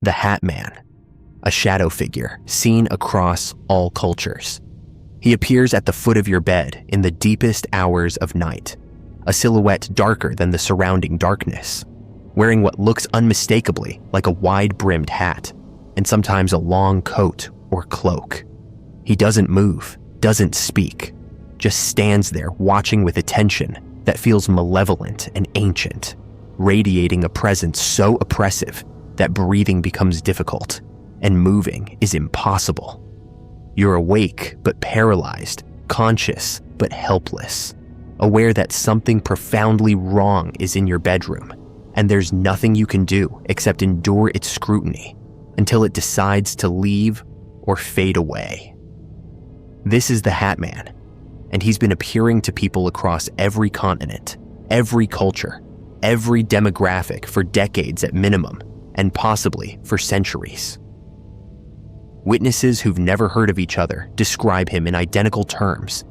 The Hat Man, a shadow figure seen across all cultures. He appears at the foot of your bed in the deepest hours of night, a silhouette darker than the surrounding darkness, wearing what looks unmistakably like a wide-brimmed hat, and sometimes a long coat or cloak. He doesn't move, doesn't speak, just stands there watching with attention that feels malevolent and ancient, radiating a presence so oppressive that breathing becomes difficult and moving is impossible. You're awake but paralyzed, conscious but helpless, aware that something profoundly wrong is in your bedroom, and there's nothing you can do except endure its scrutiny until it decides to leave or fade away. This is the Hat Man, and he's been appearing to people across every continent, every culture, every demographic for decades at minimum, and possibly for centuries. Witnesses who've never heard of each other describe him in identical terms.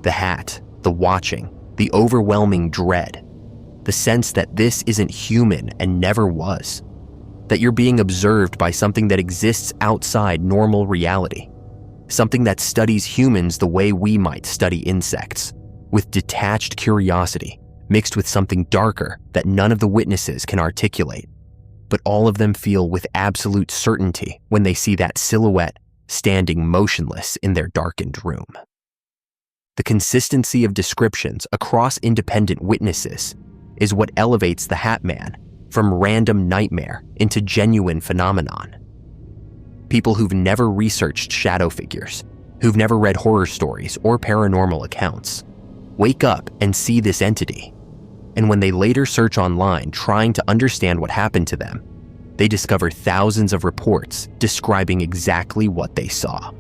The hat, the watching, the overwhelming dread, the sense that this isn't human and never was, that you're being observed by something that exists outside normal reality, something that studies humans the way we might study insects, with detached curiosity mixed with something darker that none of the witnesses can articulate. But all of them feel with absolute certainty when they see that silhouette standing motionless in their darkened room. The consistency of descriptions across independent witnesses is what elevates the Hat Man from random nightmare into genuine phenomenon. People who've never researched shadow figures, who've never read horror stories or paranormal accounts, wake up and see this entity. And when they later search online trying to understand what happened to them, they discover thousands of reports describing exactly what they saw.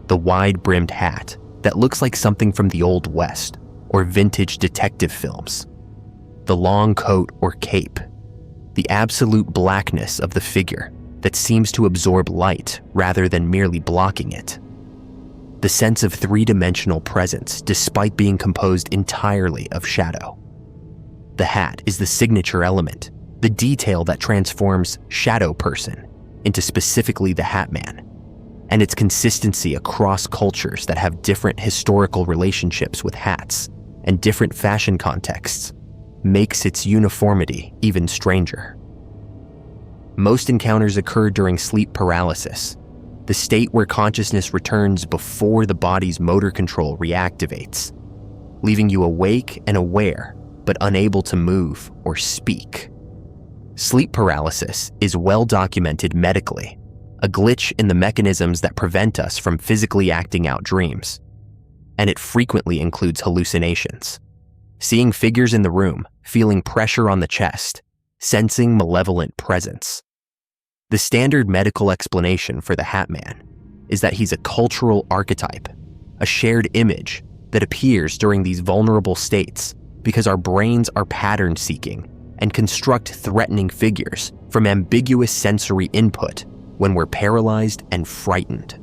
The wide-brimmed hat that looks like something from the Old West or vintage detective films. The long coat or cape. The absolute blackness of the figure that seems to absorb light rather than merely blocking it. The sense of three-dimensional presence despite being composed entirely of shadow. The hat is the signature element, the detail that transforms shadow person into specifically the Hat Man, and its consistency across cultures that have different historical relationships with hats and different fashion contexts makes its uniformity even stranger. Most encounters occur during sleep paralysis, the state where consciousness returns before the body's motor control reactivates, leaving you awake and aware but unable to move or speak. Sleep paralysis is well documented medically, a glitch in the mechanisms that prevent us from physically acting out dreams. And it frequently includes hallucinations, seeing figures in the room, feeling pressure on the chest, sensing malevolent presence. The standard medical explanation for the Hat Man is that he's a cultural archetype, a shared image that appears during these vulnerable states because our brains are pattern-seeking and construct threatening figures from ambiguous sensory input when we're paralyzed and frightened.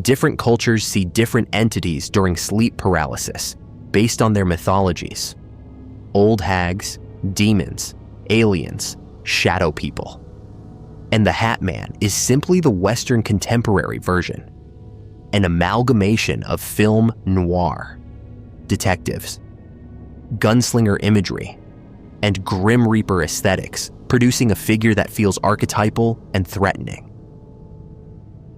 Different cultures see different entities during sleep paralysis based on their mythologies. Old hags, demons, aliens, shadow people. And the Hat Man is simply the Western contemporary version, an amalgamation of film noir, detectives, gunslinger imagery, and Grim Reaper aesthetics, producing a figure that feels archetypal and threatening.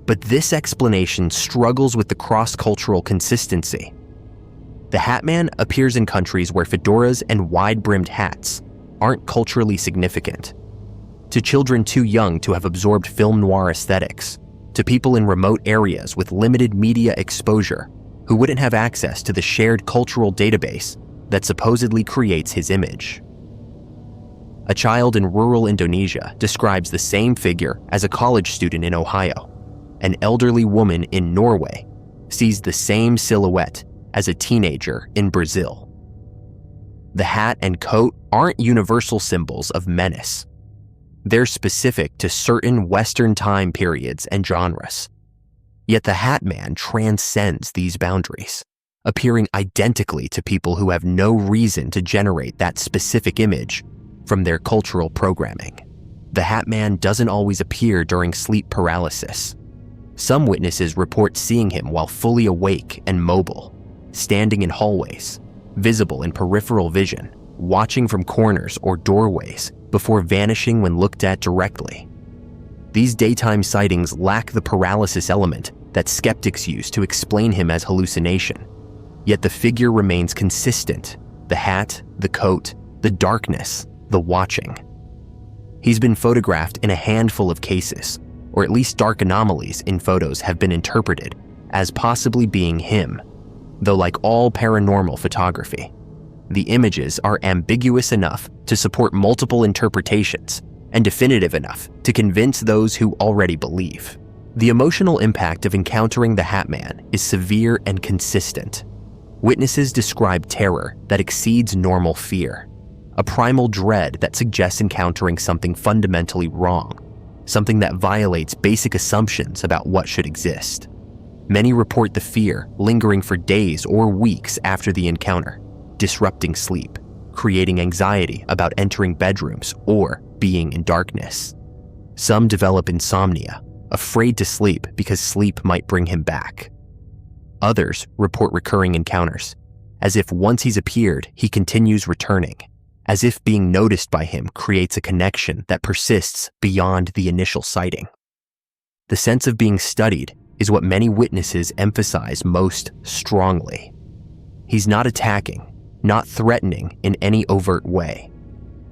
But this explanation struggles with the cross-cultural consistency. The Hat Man appears in countries where fedoras and wide-brimmed hats aren't culturally significant. To children too young to have absorbed film noir aesthetics, to people in remote areas with limited media exposure who wouldn't have access to the shared cultural database that supposedly creates his image. A child in rural Indonesia describes the same figure as a college student in Ohio. An elderly woman in Norway sees the same silhouette as a teenager in Brazil. The hat and coat aren't universal symbols of menace. They're specific to certain Western time periods and genres. Yet the Hat Man transcends these boundaries, appearing identically to people who have no reason to generate that specific image from their cultural programming. The Hat Man doesn't always appear during sleep paralysis. Some witnesses report seeing him while fully awake and mobile, standing in hallways, visible in peripheral vision, watching from corners or doorways before vanishing when looked at directly. These daytime sightings lack the paralysis element that skeptics use to explain him as hallucination, yet the figure remains consistent: the hat, the coat, the darkness, the watching. He's been photographed in a handful of cases, or at least dark anomalies in photos have been interpreted as possibly being him, though like all paranormal photography, the images are ambiguous enough to support multiple interpretations and definitive enough to convince those who already believe. The emotional impact of encountering the Hat Man is severe and consistent. Witnesses describe terror that exceeds normal fear, a primal dread that suggests encountering something fundamentally wrong, something that violates basic assumptions about what should exist. Many report the fear lingering for days or weeks after the encounter, disrupting sleep, creating anxiety about entering bedrooms or being in darkness. Some develop insomnia, afraid to sleep because sleep might bring him back. Others report recurring encounters, as if once he's appeared, he continues returning, as if being noticed by him creates a connection that persists beyond the initial sighting. The sense of being studied is what many witnesses emphasize most strongly. He's not attacking, not threatening in any overt way,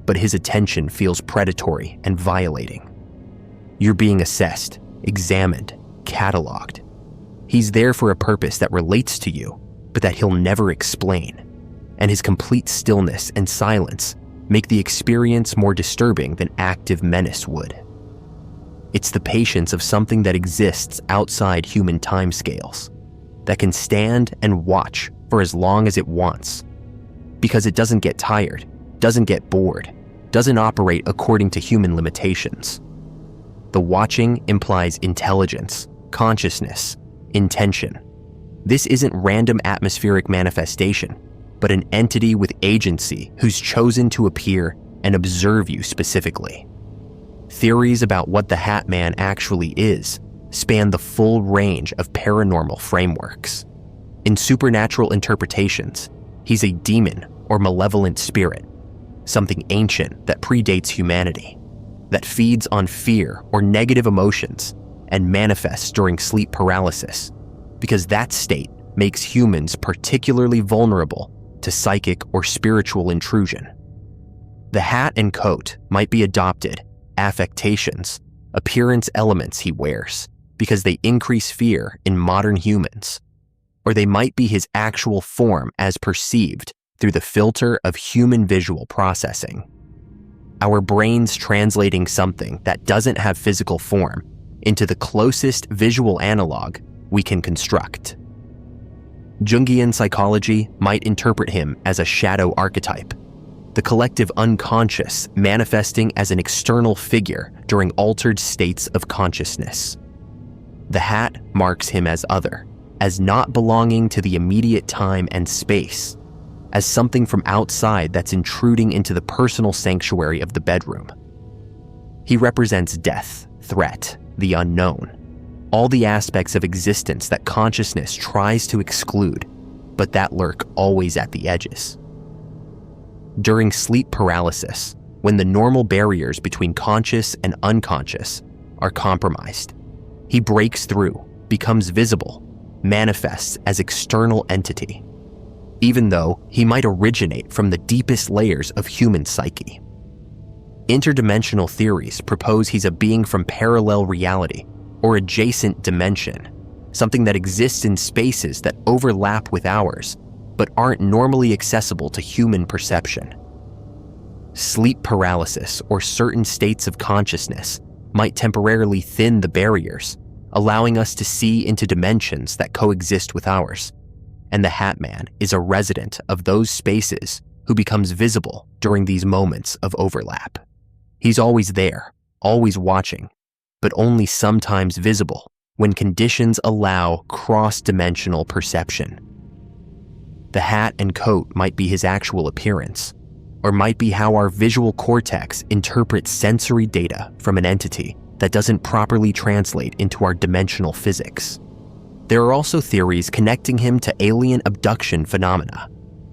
but his attention feels predatory and violating. You're being assessed, examined, cataloged. He's there for a purpose that relates to you, but that he'll never explain. And his complete stillness and silence make the experience more disturbing than active menace would. It's the patience of something that exists outside human timescales, that can stand and watch for as long as it wants, because it doesn't get tired, doesn't get bored, doesn't operate according to human limitations. The watching implies intelligence, consciousness, intention. This isn't random atmospheric manifestation, but an entity with agency who's chosen to appear and observe you specifically. Theories about what the Hat Man actually is span the full range of paranormal frameworks. In supernatural interpretations, he's a demon or malevolent spirit, something ancient that predates humanity, that feeds on fear or negative emotions and manifests during sleep paralysis, because that state makes humans particularly vulnerable to psychic or spiritual intrusion. The hat and coat might be adopted affectations, appearance elements he wears, because they increase fear in modern humans, or they might be his actual form as perceived through the filter of human visual processing. Our brains translating something that doesn't have physical form into the closest visual analog we can construct. Jungian psychology might interpret him as a shadow archetype, the collective unconscious manifesting as an external figure during altered states of consciousness. The hat marks him as other, as not belonging to the immediate time and space, as something from outside that's intruding into the personal sanctuary of the bedroom. He represents death, threat, the unknown, all the aspects of existence that consciousness tries to exclude, but that lurk always at the edges. During sleep paralysis, when the normal barriers between conscious and unconscious are compromised, he breaks through, becomes visible, manifests as external entity, even though he might originate from the deepest layers of human psyche. Interdimensional theories propose he's a being from parallel reality or adjacent dimension, something that exists in spaces that overlap with ours, but aren't normally accessible to human perception. Sleep paralysis or certain states of consciousness might temporarily thin the barriers, allowing us to see into dimensions that coexist with ours, and the Hat Man is a resident of those spaces who becomes visible during these moments of overlap. He's always there, always watching, but only sometimes visible when conditions allow cross-dimensional perception. The hat and coat might be his actual appearance, or might be how our visual cortex interprets sensory data from an entity that doesn't properly translate into our dimensional physics. There are also theories connecting him to alien abduction phenomena,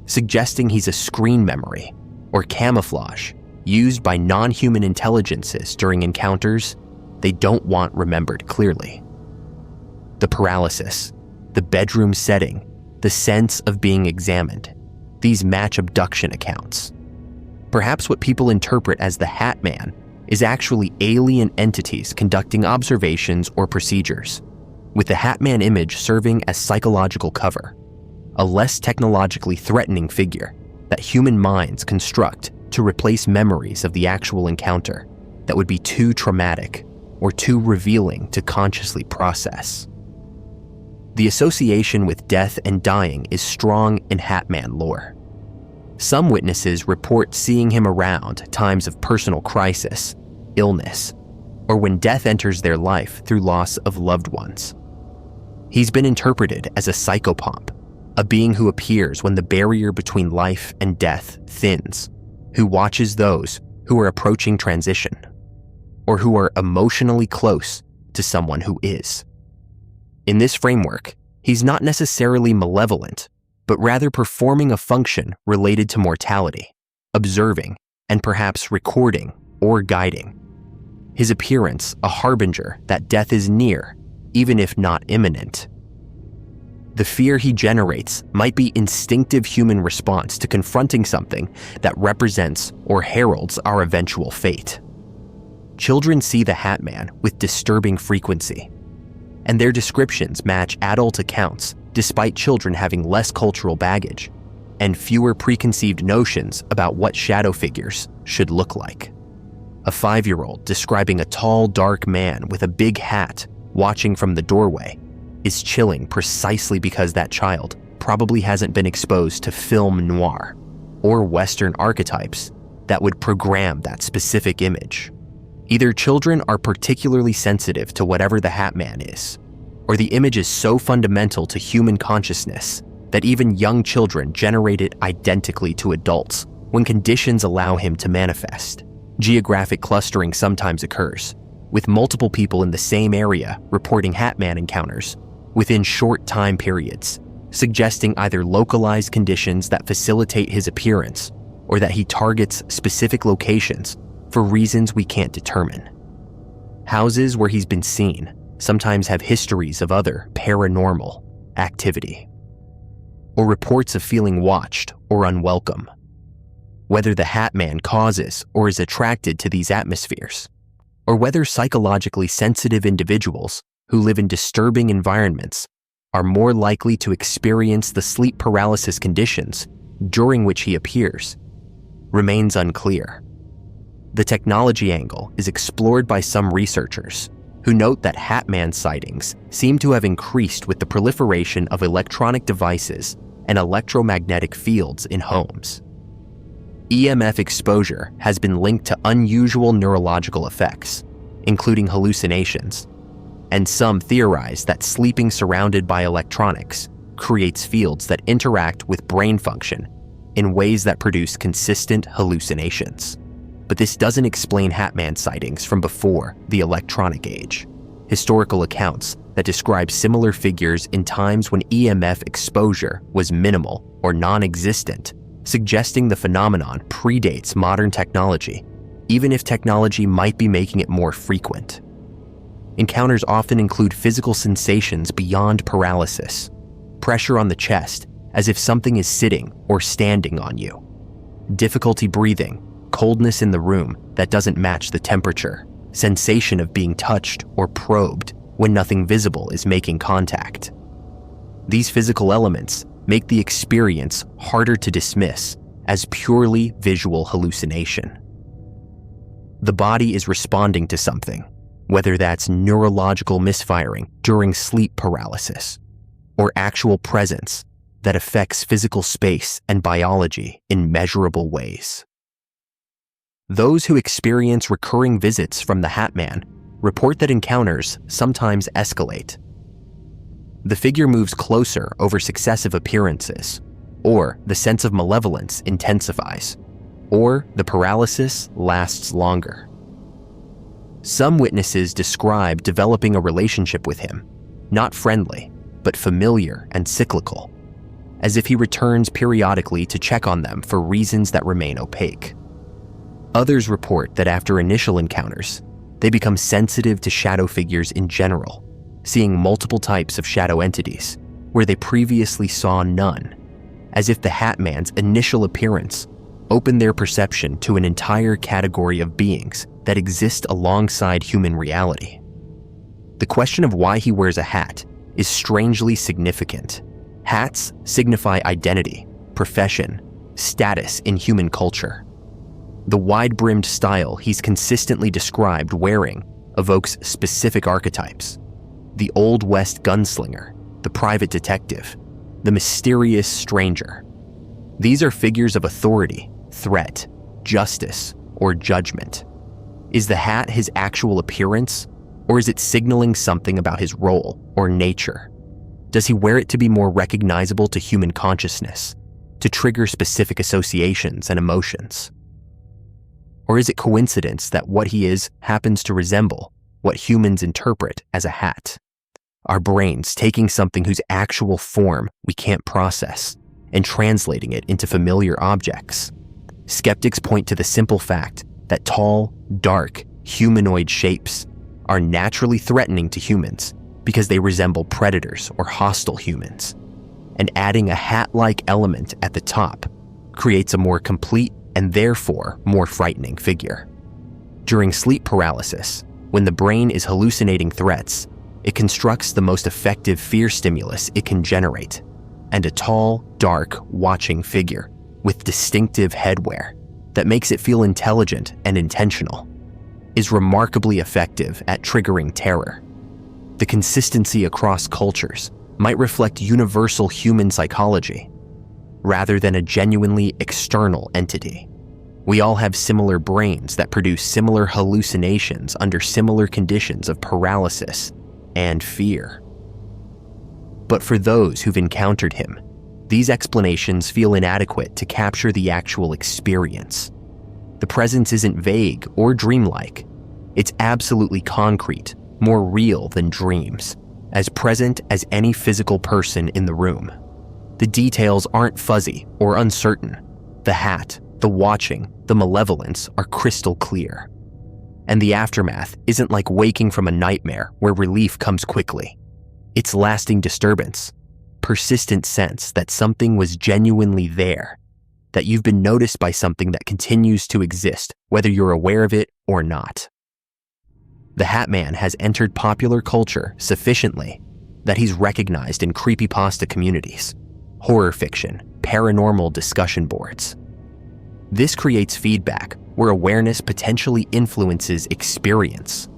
suggesting he's a screen memory or camouflage used by non-human intelligences during encounters they don't want remembered clearly. The paralysis, the bedroom setting, the sense of being examined, these match abduction accounts. Perhaps what people interpret as the Hat Man is actually alien entities conducting observations or procedures, with the Hat Man image serving as psychological cover, a less technologically threatening figure that human minds construct to replace memories of the actual encounter that would be too traumatic or too revealing to consciously process. The association with death and dying is strong in Hat Man lore. Some witnesses report seeing him around times of personal crisis, illness, or when death enters their life through loss of loved ones. He's been interpreted as a psychopomp, a being who appears when the barrier between life and death thins, who watches those who are approaching transition, or who are emotionally close to someone who is. In this framework, he's not necessarily malevolent, but rather performing a function related to mortality, observing, and perhaps recording or guiding. His appearance a harbinger that death is near, even if not imminent. The fear he generates might be instinctive human response to confronting something that represents or heralds our eventual fate. Children see the Hat Man with disturbing frequency, and their descriptions match adult accounts despite children having less cultural baggage and fewer preconceived notions about what shadow figures should look like. A 5-year-old describing a tall, dark man with a big hat watching from the doorway is chilling precisely because that child probably hasn't been exposed to film noir or Western archetypes that would program that specific image. Either children are particularly sensitive to whatever the Hat Man is, or the image is so fundamental to human consciousness that even young children generate it identically to adults when conditions allow him to manifest. Geographic clustering sometimes occurs, with multiple people in the same area reporting Hat Man encounters within short time periods, suggesting either localized conditions that facilitate his appearance or that he targets specific locations for reasons we can't determine. Houses where he's been seen sometimes have histories of other paranormal activity, or reports of feeling watched or unwelcome. Whether the Hat Man causes or is attracted to these atmospheres, or whether psychologically sensitive individuals who live in disturbing environments are more likely to experience the sleep paralysis conditions during which he appears, remains unclear. The technology angle is explored by some researchers who note that Hat Man sightings seem to have increased with the proliferation of electronic devices and electromagnetic fields in homes. EMF exposure has been linked to unusual neurological effects, including hallucinations, and some theorize that sleeping surrounded by electronics creates fields that interact with brain function in ways that produce consistent hallucinations. But this doesn't explain Hat Man sightings from before the electronic age. Historical accounts that describe similar figures in times when EMF exposure was minimal or non-existent, suggesting the phenomenon predates modern technology, even if technology might be making it more frequent. Encounters often include physical sensations beyond paralysis, pressure on the chest as if something is sitting or standing on you, difficulty breathing, coldness in the room that doesn't match the temperature, sensation of being touched or probed when nothing visible is making contact. These physical elements make the experience harder to dismiss as purely visual hallucination. The body is responding to something, whether that's neurological misfiring during sleep paralysis or actual presence that affects physical space and biology in measurable ways. Those who experience recurring visits from the Hat Man report that encounters sometimes escalate. The figure moves closer over successive appearances, or the sense of malevolence intensifies. or the paralysis lasts longer. Some witnesses describe developing a relationship with him, not friendly, but familiar and cyclical, as if he returns periodically to check on them for reasons that remain opaque. Others report that after initial encounters, they become sensitive to shadow figures in general, seeing multiple types of shadow entities where they previously saw none, as if the Hat Man's initial appearance opened their perception to an entire category of beings that exist alongside human reality. The question of why he wears a hat is strangely significant. Hats signify identity, profession, status in human culture. The wide-brimmed style he's consistently described wearing evokes specific archetypes: the Old West gunslinger, the private detective, the mysterious stranger. These are figures of authority, threat, justice, or judgment. Is the hat his actual appearance, or is it signaling something about his role or nature? Does he wear it to be more recognizable to human consciousness, to trigger specific associations and emotions? Or is it coincidence that what he is happens to resemble what humans interpret as a hat? Our brains taking something whose actual form we can't process and translating it into familiar objects. Skeptics point to the simple fact that tall, dark, humanoid shapes are naturally threatening to humans because they resemble predators or hostile humans, and adding a hat-like element at the top creates a more complete and therefore more frightening figure. During sleep paralysis, when the brain is hallucinating threats, it constructs the most effective fear stimulus it can generate, and a tall, dark, watching figure with distinctive headwear that makes it feel intelligent and intentional is remarkably effective at triggering terror. The consistency across cultures might reflect universal human psychology rather than a genuinely external entity. We all have similar brains that produce similar hallucinations under similar conditions of paralysis and fear. But for those who've encountered him, these explanations feel inadequate to capture the actual experience. The presence isn't vague or dreamlike. It's absolutely concrete, more real than dreams, as present as any physical person in the room. The details aren't fuzzy or uncertain. The hat, the watching, the malevolence are crystal clear. And the aftermath isn't like waking from a nightmare where relief comes quickly. It's lasting disturbance, persistent sense that something was genuinely there, that you've been noticed by something that continues to exist, whether you're aware of it or not. The Hat Man has entered popular culture sufficiently that he's recognized in creepypasta communities, horror fiction, paranormal discussion boards. This creates feedback where awareness potentially influences experience.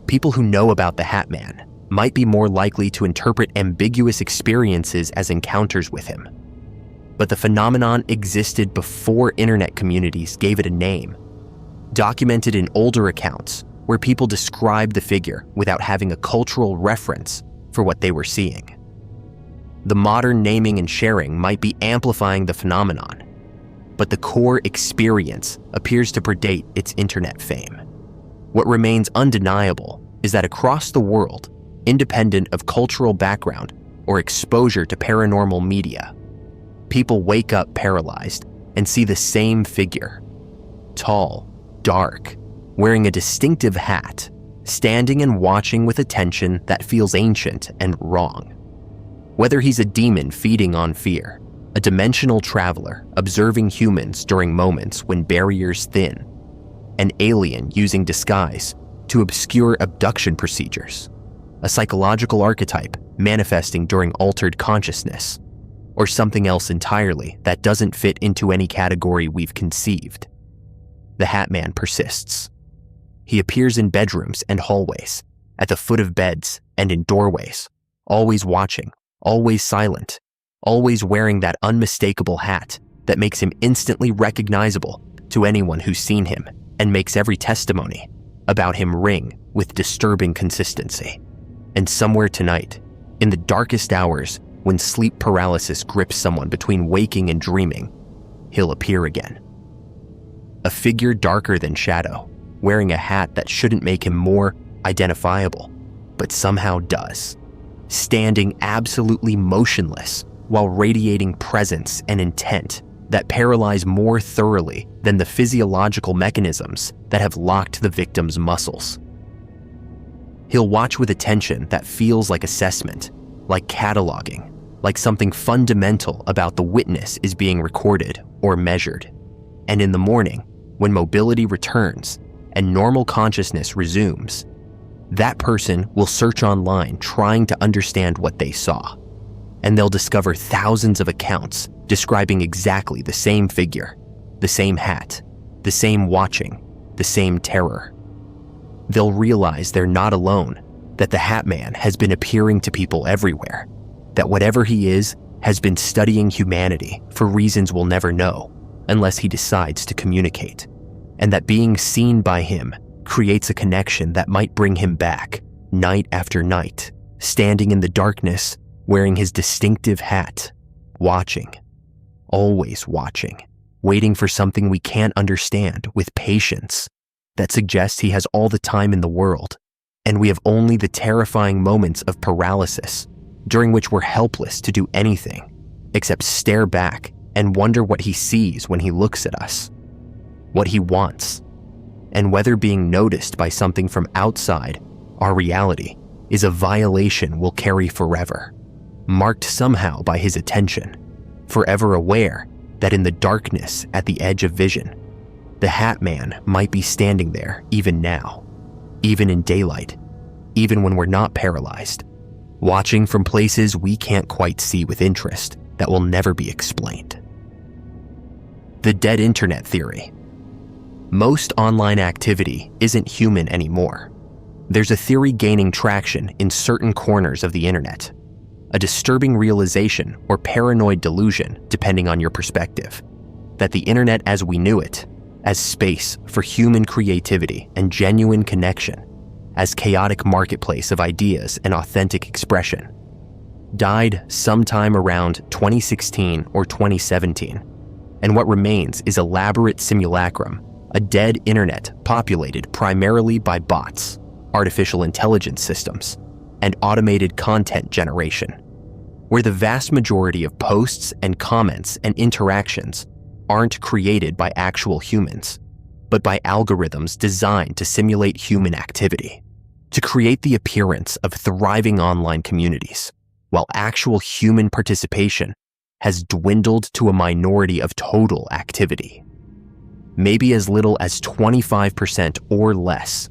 People who know about the Hat Man might be more likely to interpret ambiguous experiences as encounters with him. But the phenomenon existed before internet communities gave it a name, documented in older accounts where people described the figure without having a cultural reference for what they were seeing. The modern naming and sharing might be amplifying the phenomenon, but the core experience appears to predate its internet fame. What remains undeniable is that across the world, independent of cultural background or exposure to paranormal media, people wake up paralyzed and see the same figure. Tall, dark, wearing a distinctive hat, standing and watching with attention that feels ancient and wrong. Whether he's a demon feeding on fear, a dimensional traveler observing humans during moments when barriers thin, an alien using disguise to obscure abduction procedures, a psychological archetype manifesting during altered consciousness, or something else entirely that doesn't fit into any category we've conceived, the Hat Man persists. He appears in bedrooms and hallways, at the foot of beds and in doorways, always watching, always silent, always wearing that unmistakable hat that makes him instantly recognizable to anyone who's seen him and makes every testimony about him ring with disturbing consistency. And somewhere tonight, in the darkest hours when sleep paralysis grips someone between waking and dreaming, he'll appear again. a figure darker than Shadow, wearing a hat that shouldn't make him more identifiable, but somehow does, standing absolutely motionless while radiating presence and intent that paralyze more thoroughly than the physiological mechanisms that have locked the victim's muscles. He'll watch with attention that feels like assessment, like cataloging, like something fundamental about the witness is being recorded or measured. And in the morning, when mobility returns and normal consciousness resumes, that person will search online trying to understand what they saw. And they'll discover thousands of accounts describing exactly the same figure, the same hat, the same watching, the same terror. They'll realize they're not alone, that the Hat Man has been appearing to people everywhere, that whatever he is has been studying humanity for reasons we'll never know unless he decides to communicate, and that being seen by him creates a connection that might bring him back night after night, standing in the darkness, wearing his distinctive hat, watching, always watching, waiting for something we can't understand with patience that suggests he has all the time in the world, and we have only the terrifying moments of paralysis during which we're helpless to do anything except stare back and wonder what he sees when he looks at us, what he wants, and whether being noticed by something from outside our reality is a violation we'll carry forever, marked somehow by his attention, forever aware that in the darkness at the edge of vision, the Hat Man might be standing there even now, even in daylight, even when we're not paralyzed, watching from places we can't quite see with interest that will never be explained. The dead internet theory. Most online activity isn't human anymore. There's a theory gaining traction in certain corners of the internet, a disturbing realization or paranoid delusion, depending on your perspective, that the internet as we knew it, as space for human creativity and genuine connection, as chaotic marketplace of ideas and authentic expression, died sometime around 2016 or 2017, and what remains is elaborate simulacrum, a dead internet populated primarily by bots, artificial intelligence systems, and automated content generation, where the vast majority of posts and comments and interactions aren't created by actual humans, but by algorithms designed to simulate human activity, to create the appearance of thriving online communities, while actual human participation has dwindled to a minority of total activity. Maybe as little as 25% or less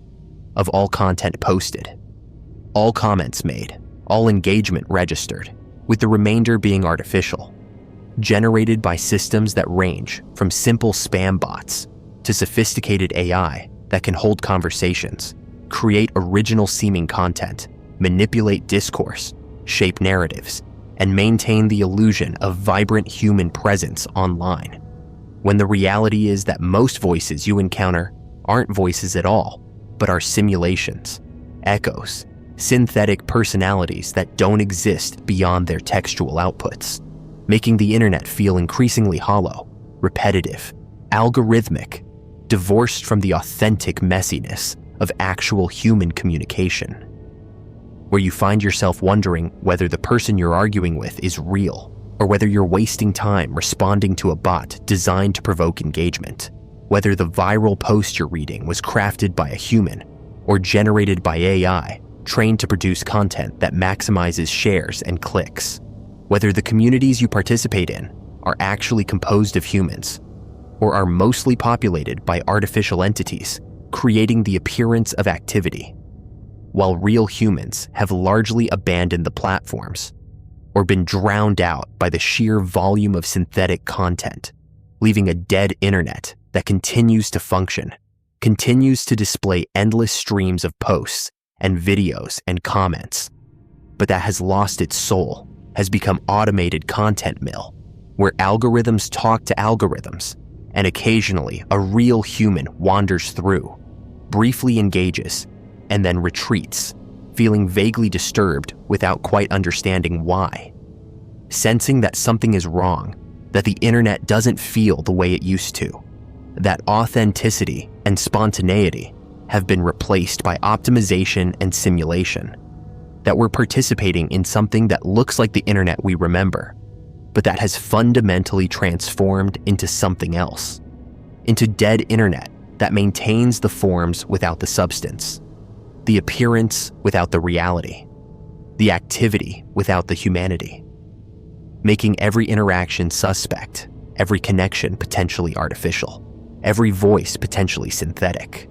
of all content posted, all comments made, all engagement registered, with the remainder being artificial, generated by systems that range from simple spam bots to sophisticated AI that can hold conversations, create original-seeming content, manipulate discourse, shape narratives, and maintain the illusion of vibrant human presence online, when the reality is that most voices you encounter aren't voices at all, but are simulations, echoes, synthetic personalities that don't exist beyond their textual outputs, making the internet feel increasingly hollow, repetitive, algorithmic, divorced from the authentic messiness of actual human communication, where you find yourself wondering whether the person you're arguing with is real, or whether you're wasting time responding to a bot designed to provoke engagement, whether the viral post you're reading was crafted by a human or generated by AI trained to produce content that maximizes shares and clicks, whether the communities you participate in are actually composed of humans or are mostly populated by artificial entities creating the appearance of activity, while real humans have largely abandoned the platforms or been drowned out by the sheer volume of synthetic content, leaving a dead internet that continues to function, continues to display endless streams of posts and videos and comments, but that has lost its soul, has become automated content mill, where algorithms talk to algorithms, and occasionally a real human wanders through, briefly engages, and then retreats, feeling vaguely disturbed without quite understanding why, sensing that something is wrong, that the internet doesn't feel the way it used to, that authenticity and spontaneity have been replaced by optimization and simulation, that we're participating in something that looks like the internet we remember, but that has fundamentally transformed into something else, into dead internet that maintains the forms without the substance, the appearance without the reality, the activity without the humanity, making every interaction suspect, every connection potentially artificial, every voice potentially synthetic,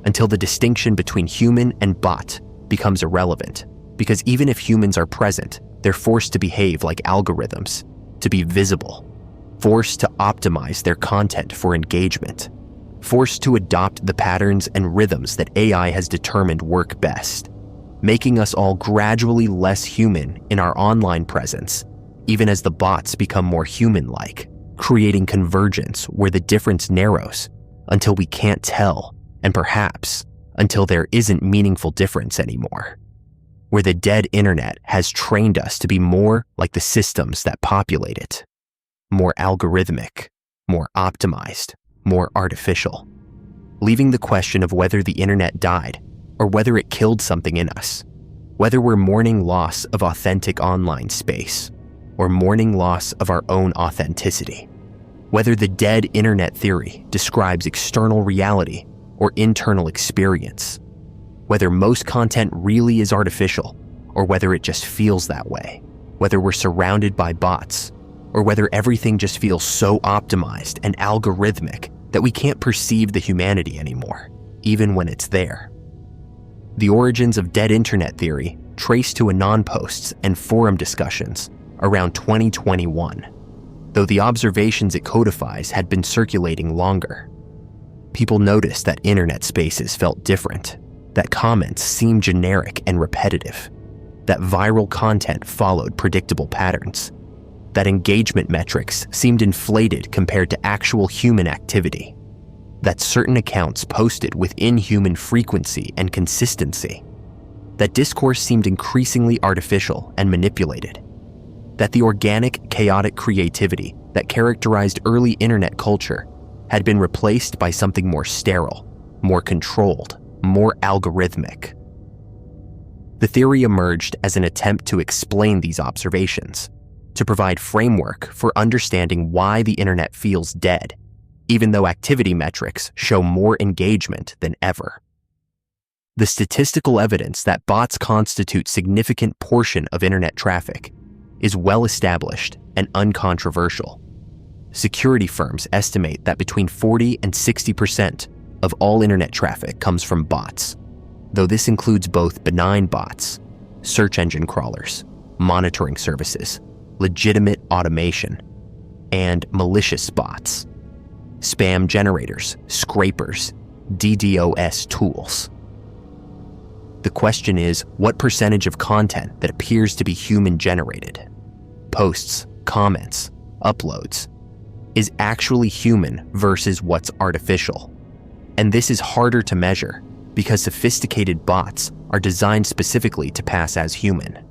until the distinction between human and bot becomes irrelevant, because even if humans are present, they're forced to behave like algorithms, to be visible, forced to optimize their content for engagement, forced to adopt the patterns and rhythms that AI has determined work best, making us all gradually less human in our online presence, even as the bots become more human-like, creating convergence where the difference narrows until we can't tell, and perhaps until there isn't meaningful difference anymore, where the dead internet has trained us to be more like the systems that populate it, more algorithmic, more optimized, more artificial, leaving the question of whether the internet died or whether it killed something in us, whether we're mourning loss of authentic online space or mourning loss of our own authenticity, whether the dead internet theory describes external reality or internal experience, whether most content really is artificial or whether it just feels that way, whether we're surrounded by bots or whether everything just feels so optimized and algorithmic that we can't perceive the humanity anymore, even when it's there. The origins of dead internet theory trace to Anon posts and forum discussions around 2021, though the observations it codifies had been circulating longer. People noticed that internet spaces felt different, that comments seemed generic and repetitive, that viral content followed predictable patterns, that engagement metrics seemed inflated compared to actual human activity, that certain accounts posted with inhuman frequency and consistency, that discourse seemed increasingly artificial and manipulated, that the organic, chaotic creativity that characterized early internet culture had been replaced by something more sterile, more controlled, more algorithmic. The theory emerged as an attempt to explain these observations, to provide framework for understanding why the internet feels dead, even though activity metrics show more engagement than ever. The statistical evidence that bots constitute significant portion of internet traffic is well established and uncontroversial. Security firms estimate that between 40 and 60% of all internet traffic comes from bots, though this includes both benign bots, search engine crawlers, monitoring services, legitimate automation, and malicious bots, spam generators, scrapers, DDoS tools. The question is, what percentage of content that appears to be human-generated, posts, comments, uploads, is actually human versus what's artificial? And this is harder to measure because sophisticated bots are designed specifically to pass as human.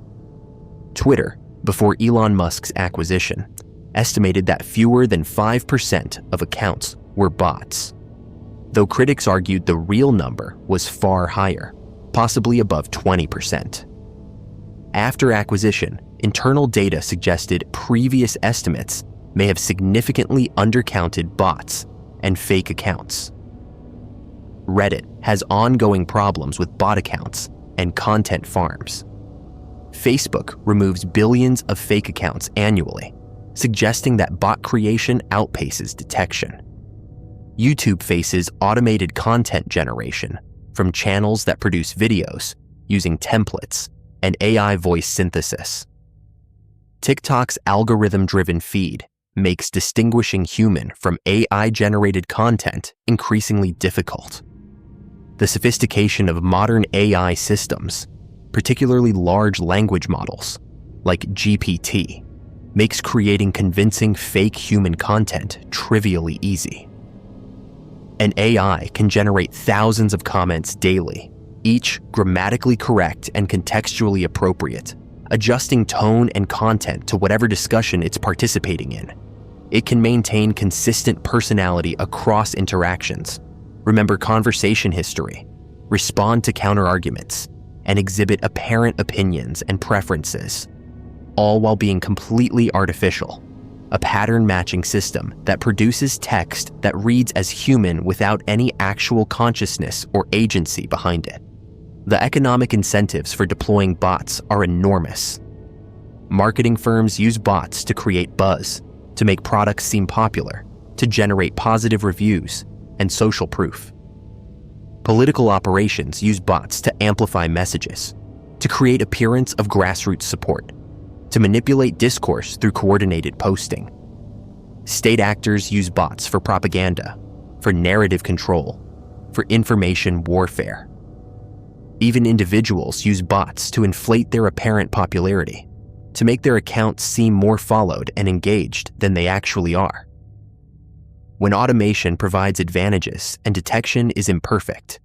Twitter, before Elon Musk's acquisition, estimated that fewer than 5% of accounts were bots, though critics argued the real number was far higher, possibly above 20%. After acquisition, internal data suggested previous estimates may have significantly undercounted bots and fake accounts. Reddit has ongoing problems with bot accounts and content farms. Facebook removes billions of fake accounts annually, suggesting that bot creation outpaces detection. YouTube faces automated content generation from channels that produce videos using templates and AI voice synthesis. TikTok's algorithm-driven feed makes distinguishing human from AI-generated content increasingly difficult. The sophistication of modern AI systems, particularly large language models like GPT, makes creating convincing fake human content trivially easy. An AI can generate thousands of comments daily, each grammatically correct and contextually appropriate, adjusting tone and content to whatever discussion it's participating in. It can maintain consistent personality across interactions, remember conversation history, respond to counterarguments, and exhibit apparent opinions and preferences, all while being completely artificial, a pattern-matching system that produces text that reads as human without any actual consciousness or agency behind it. The economic incentives for deploying bots are enormous. Marketing firms use bots to create buzz, to make products seem popular, to generate positive reviews and social proof. Political operations use bots to amplify messages, to create appearance of grassroots support, to manipulate discourse through coordinated posting. State actors use bots for propaganda, for narrative control, for information warfare. Even individuals use bots to inflate their apparent popularity, to make their accounts seem more followed and engaged than they actually are. When automation provides advantages and detection is imperfect,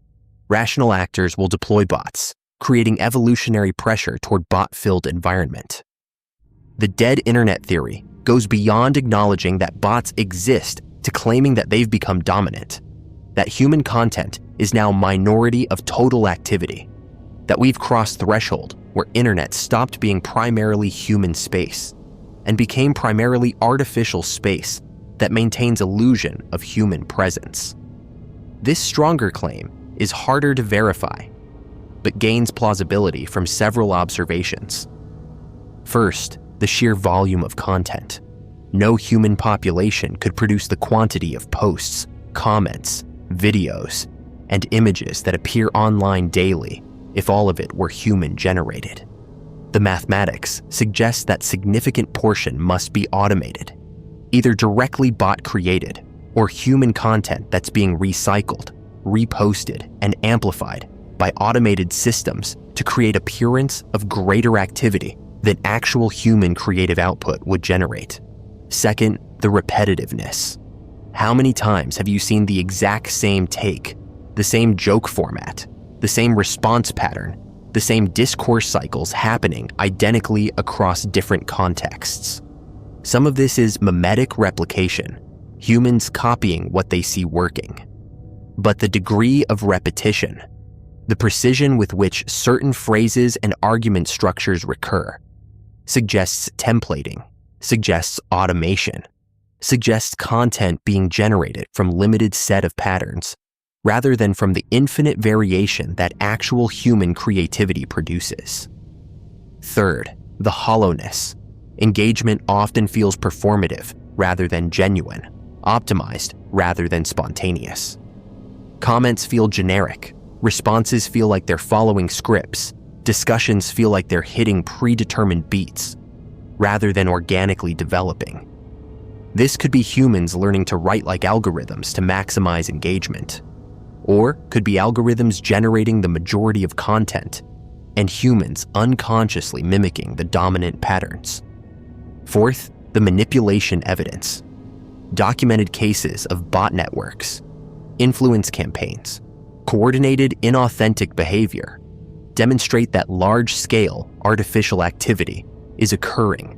rational actors will deploy bots, creating evolutionary pressure toward bot-filled environment. The dead internet theory goes beyond acknowledging that bots exist to claiming that they've become dominant, that human content is now minority of total activity, that we've crossed threshold where internet stopped being primarily human space and became primarily artificial space that maintains illusion of human presence. This stronger claim is harder to verify, but gains plausibility from several observations. First, the sheer volume of content. No human population could produce the quantity of posts, comments, videos, and images that appear online daily if all of it were human-generated. The mathematics suggests that significant portion must be automated, either directly bot-created or human content that's being recycled, reposted, and amplified by automated systems to create appearance of greater activity than actual human creative output would generate. Second, the repetitiveness. How many times have you seen the exact same take, the same joke format, the same response pattern, the same discourse cycles happening identically across different contexts? Some of this is mimetic replication, humans copying what they see working. But the degree of repetition, the precision with which certain phrases and argument structures recur, suggests templating, suggests automation, suggests content being generated from limited set of patterns, rather than from the infinite variation that actual human creativity produces. Third, the hollowness. Engagement often feels performative rather than genuine, optimized rather than spontaneous. Comments feel generic, responses feel like they're following scripts, discussions feel like they're hitting predetermined beats, rather than organically developing. This could be humans learning to write like algorithms to maximize engagement, or could be algorithms generating the majority of content and humans unconsciously mimicking the dominant patterns. Fourth, the manipulation evidence. Documented cases of bot networks, influence campaigns, coordinated inauthentic behavior demonstrate that large-scale artificial activity is occurring.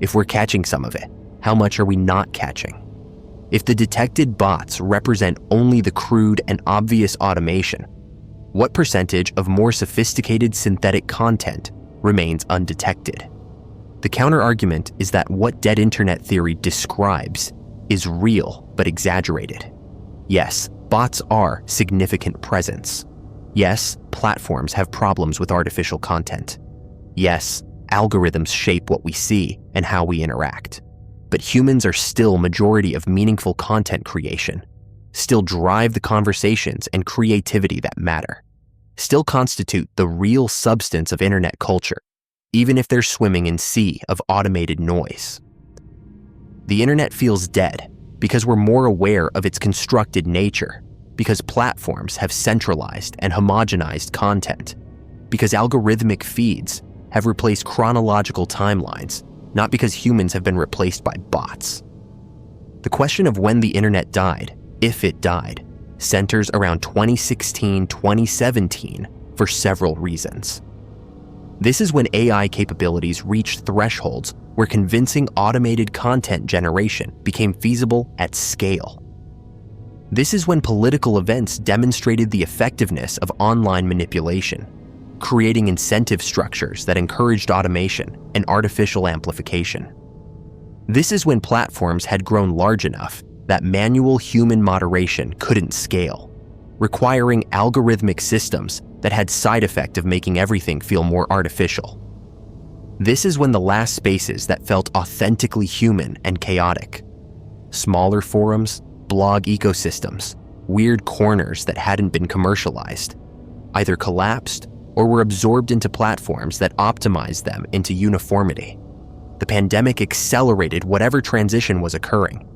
If we're catching some of it, how much are we not catching? If the detected bots represent only the crude and obvious automation, what percentage of more sophisticated synthetic content remains undetected? The counterargument is that what dead internet theory describes is real but exaggerated. Yes, bots are significant presence. Yes, platforms have problems with artificial content. Yes, algorithms shape what we see and how we interact. But humans are still majority of meaningful content creation, still drive the conversations and creativity that matter, still constitute the real substance of internet culture, even if they're swimming in sea of automated noise. The internet feels dead because we're more aware of its constructed nature, because platforms have centralized and homogenized content, because algorithmic feeds have replaced chronological timelines, not because humans have been replaced by bots. The question of when the internet died, if it died, centers around 2016-2017 for several reasons. This is when AI capabilities reached thresholds where convincing automated content generation became feasible at scale. This is when political events demonstrated the effectiveness of online manipulation, creating incentive structures that encouraged automation and artificial amplification. This is when platforms had grown large enough that manual human moderation couldn't scale, requiring algorithmic systems that had side effect of making everything feel more artificial. This is when the last spaces that felt authentically human and chaotic, smaller forums, blog ecosystems, weird corners that hadn't been commercialized, either collapsed or were absorbed into platforms that optimized them into uniformity. The pandemic accelerated whatever transition was occurring.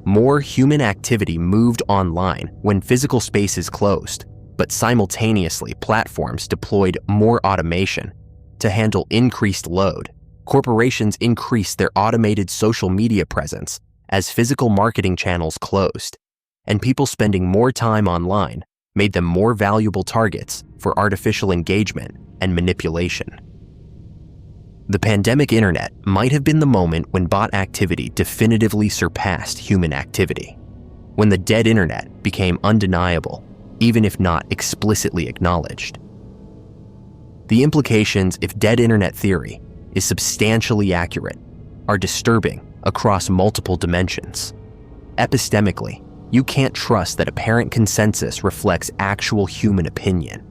More human activity moved online when physical spaces closed, but simultaneously platforms deployed more automation to handle increased load. Corporations increased their automated social media presence as physical marketing channels closed, and people spending more time online made them more valuable targets for artificial engagement and manipulation. The pandemic internet might have been the moment when bot activity definitively surpassed human activity, when the dead internet became undeniable, even if not explicitly acknowledged. The implications if dead internet theory is substantially accurate are disturbing across multiple dimensions. Epistemically, you can't trust that apparent consensus reflects actual human opinion.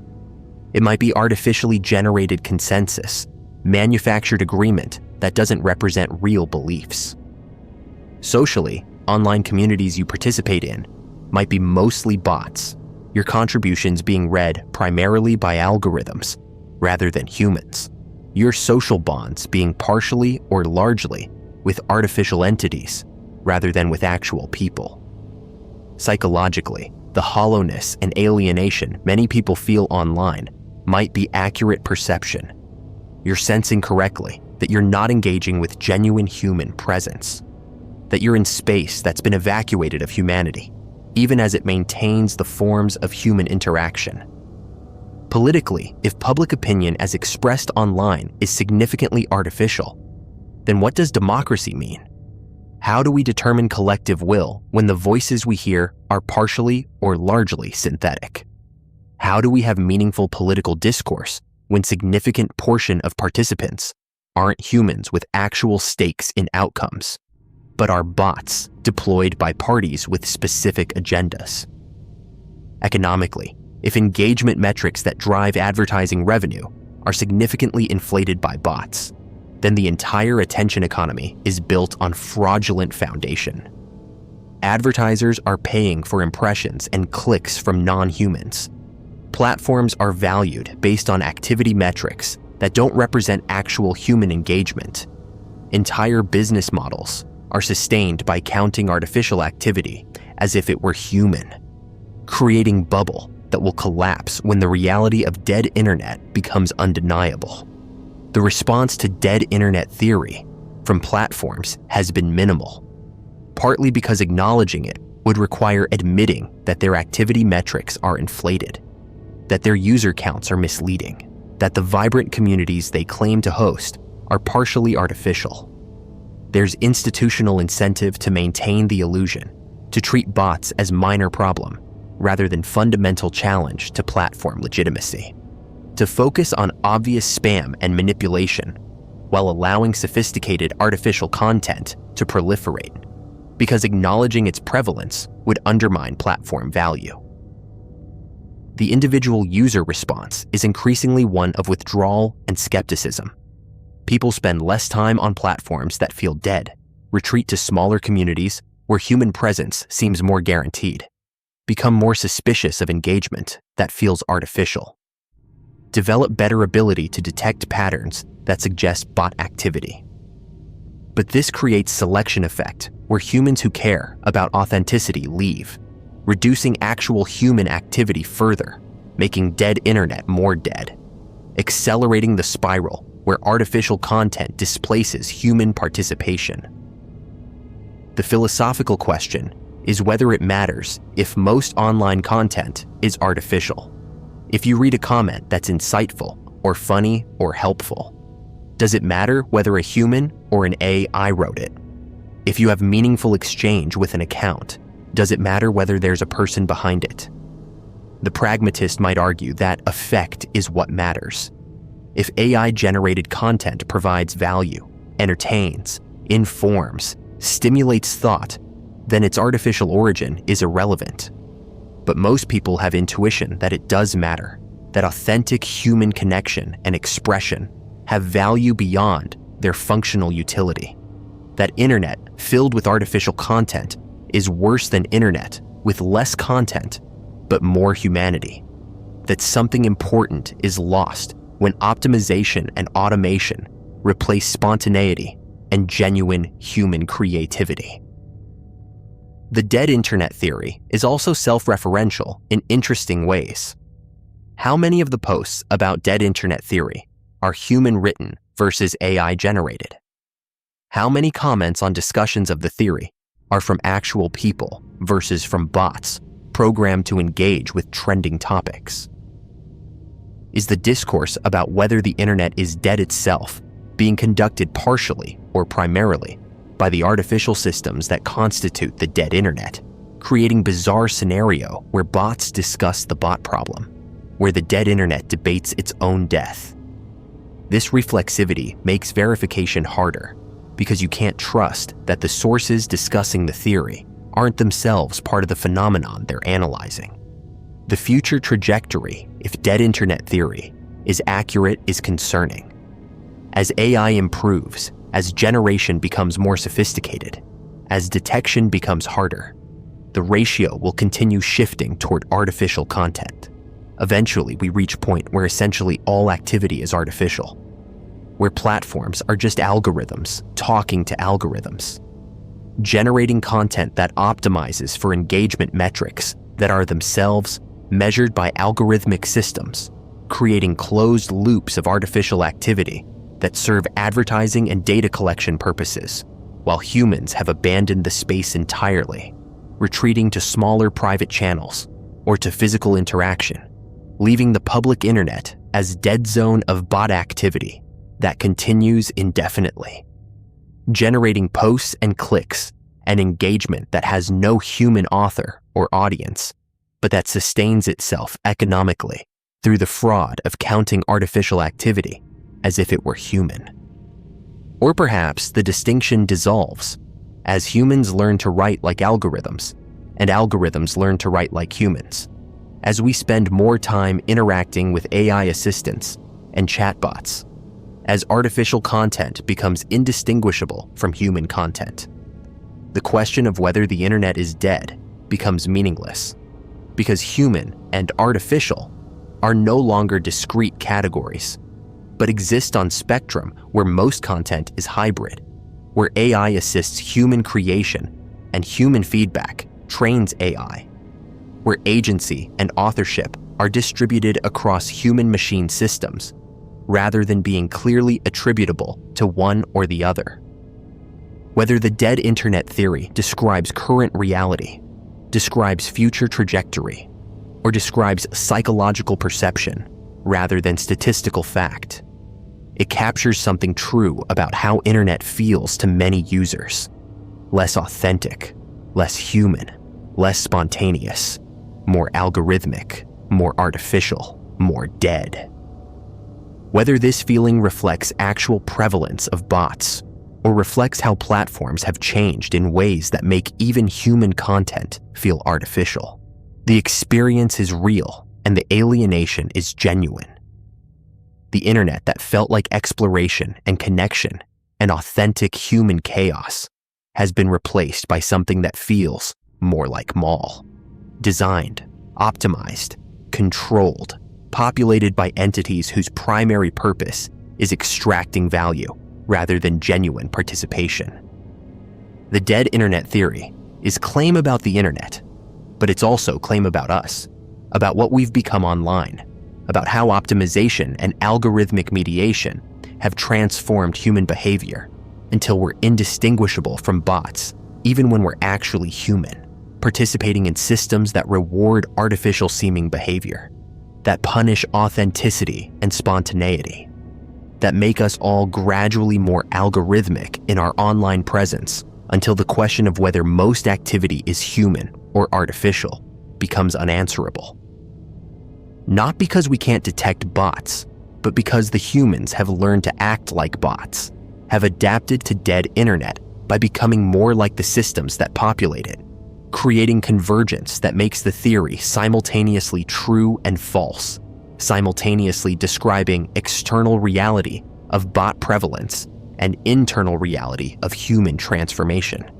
It might be artificially generated consensus, manufactured agreement that doesn't represent real beliefs. Socially, online communities you participate in might be mostly bots, your contributions being read primarily by algorithms rather than humans, your social bonds being partially or largely with artificial entities rather than with actual people. Psychologically, the hollowness and alienation many people feel online might be accurate perception. You're sensing correctly that you're not engaging with genuine human presence, that you're in space that's been evacuated of humanity, even as it maintains the forms of human interaction. Politically, if public opinion as expressed online is significantly artificial, then what does democracy mean? How do we determine collective will when the voices we hear are partially or largely synthetic? How do we have meaningful political discourse when significant portion of participants aren't humans with actual stakes in outcomes, but are bots deployed by parties with specific agendas? Economically, if engagement metrics that drive advertising revenue are significantly inflated by bots, then the entire attention economy is built on fraudulent foundation. Advertisers are paying for impressions and clicks from non-humans. Platforms are valued based on activity metrics that don't represent actual human engagement. Entire business models are sustained by counting artificial activity as if it were human, creating bubble that will collapse when the reality of dead internet becomes undeniable. The response to dead internet theory from platforms has been minimal, partly because acknowledging it would require admitting that their activity metrics are inflated, that their user counts are misleading, that the vibrant communities they claim to host are partially artificial. There's institutional incentive to maintain the illusion, to treat bots as minor problem rather than fundamental challenge to platform legitimacy, to focus on obvious spam and manipulation while allowing sophisticated artificial content to proliferate, because acknowledging its prevalence would undermine platform value. The individual user response is increasingly one of withdrawal and skepticism. People spend less time on platforms that feel dead, retreat to smaller communities where human presence seems more guaranteed, become more suspicious of engagement that feels artificial, develop better ability to detect patterns that suggest bot activity. But this creates selection effect where humans who care about authenticity leave, reducing actual human activity further, making dead internet more dead, accelerating the spiral where artificial content displaces human participation. The philosophical question is whether it matters if most online content is artificial. If you read a comment that's insightful or funny or helpful? Does it matter whether a human or an AI wrote it? If you have meaningful exchange with an account, does it matter whether there's a person behind it? The pragmatist might argue that effect is what matters. If AI-generated content provides value, entertains, informs, stimulates thought, then its artificial origin is irrelevant. But most people have intuition that it does matter, that authentic human connection and expression have value beyond their functional utility. That internet filled with artificial content is worse than internet with less content but more humanity. That something important is lost when optimization and automation replace spontaneity and genuine human creativity. The dead internet theory is also self-referential in interesting ways. How many of the posts about dead internet theory are human-written versus AI-generated? How many comments on discussions of the theory are from actual people versus from bots programmed to engage with trending topics? Is the discourse about whether the internet is dead itself being conducted partially or primarily by the artificial systems that constitute the dead internet, creating bizarre scenario where bots discuss the bot problem, where the dead internet debates its own death? This reflexivity makes verification harder because you can't trust that the sources discussing the theory aren't themselves part of the phenomenon they're analyzing. The future trajectory, if dead internet theory is accurate, is concerning. As AI improves, as generation becomes more sophisticated, as detection becomes harder, the ratio will continue shifting toward artificial content. Eventually, we reach a point where essentially all activity is artificial, where platforms are just algorithms talking to algorithms, generating content that optimizes for engagement metrics that are themselves measured by algorithmic systems, creating closed loops of artificial activity that serve advertising and data collection purposes, while humans have abandoned the space entirely, retreating to smaller private channels or to physical interaction, leaving the public internet as dead zone of bot activity that continues indefinitely, generating posts and clicks and engagement that has no human author or audience, but that sustains itself economically through the fraud of counting artificial activity as if it were human. Or perhaps the distinction dissolves as humans learn to write like algorithms and algorithms learn to write like humans, as we spend more time interacting with AI assistants and chatbots, as artificial content becomes indistinguishable from human content. The question of whether the internet is dead becomes meaningless, because human and artificial are no longer discrete categories, but exist on spectrum where most content is hybrid, where AI assists human creation and human feedback trains AI, where agency and authorship are distributed across human-machine systems rather than being clearly attributable to one or the other. Whether the dead internet theory describes current reality, describes future trajectory, or describes psychological perception rather than statistical fact, it captures something true about how internet feels to many users. Less authentic, less human, less spontaneous, more algorithmic, more artificial, more dead. Whether this feeling reflects actual prevalence of bots or reflects how platforms have changed in ways that make even human content feel artificial, the experience is real and the alienation is genuine. The internet that felt like exploration and connection and authentic human chaos has been replaced by something that feels more like mall. Designed, optimized, controlled, populated by entities whose primary purpose is extracting value rather than genuine participation. The dead internet theory is claim about the internet, but it's also claim about us, about what we've become online, about how optimization and algorithmic mediation have transformed human behavior until we're indistinguishable from bots, even when we're actually human, participating in systems that reward artificial-seeming behavior. that punish authenticity and spontaneity, that make us all gradually more algorithmic in our online presence until the question of whether most activity is human or artificial becomes unanswerable. Not because we can't detect bots, but because the humans have learned to act like bots, have adapted to dead internet by becoming more like the systems that populate it, creating convergence that makes the theory simultaneously true and false, simultaneously describing external reality of bot prevalence and internal reality of human transformation,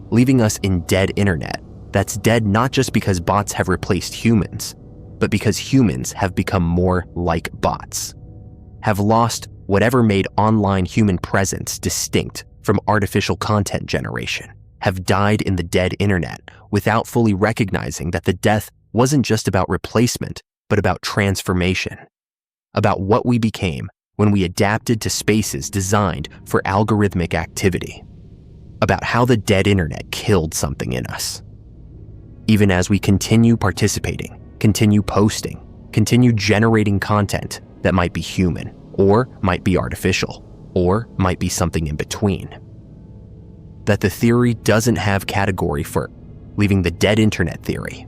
leaving us in dead internet that's dead not just because bots have replaced humans, but because humans have become more like bots, have lost whatever made online human presence distinct from artificial content generation, have died in the dead internet without fully recognizing that the death wasn't just about replacement, but about transformation, about what we became when we adapted to spaces designed for algorithmic activity, about how the dead internet killed something in us. Even as we continue participating, continue posting, continue generating content that might be human, or might be artificial, or might be something in between. That the theory doesn't have category for leaving the dead internet theory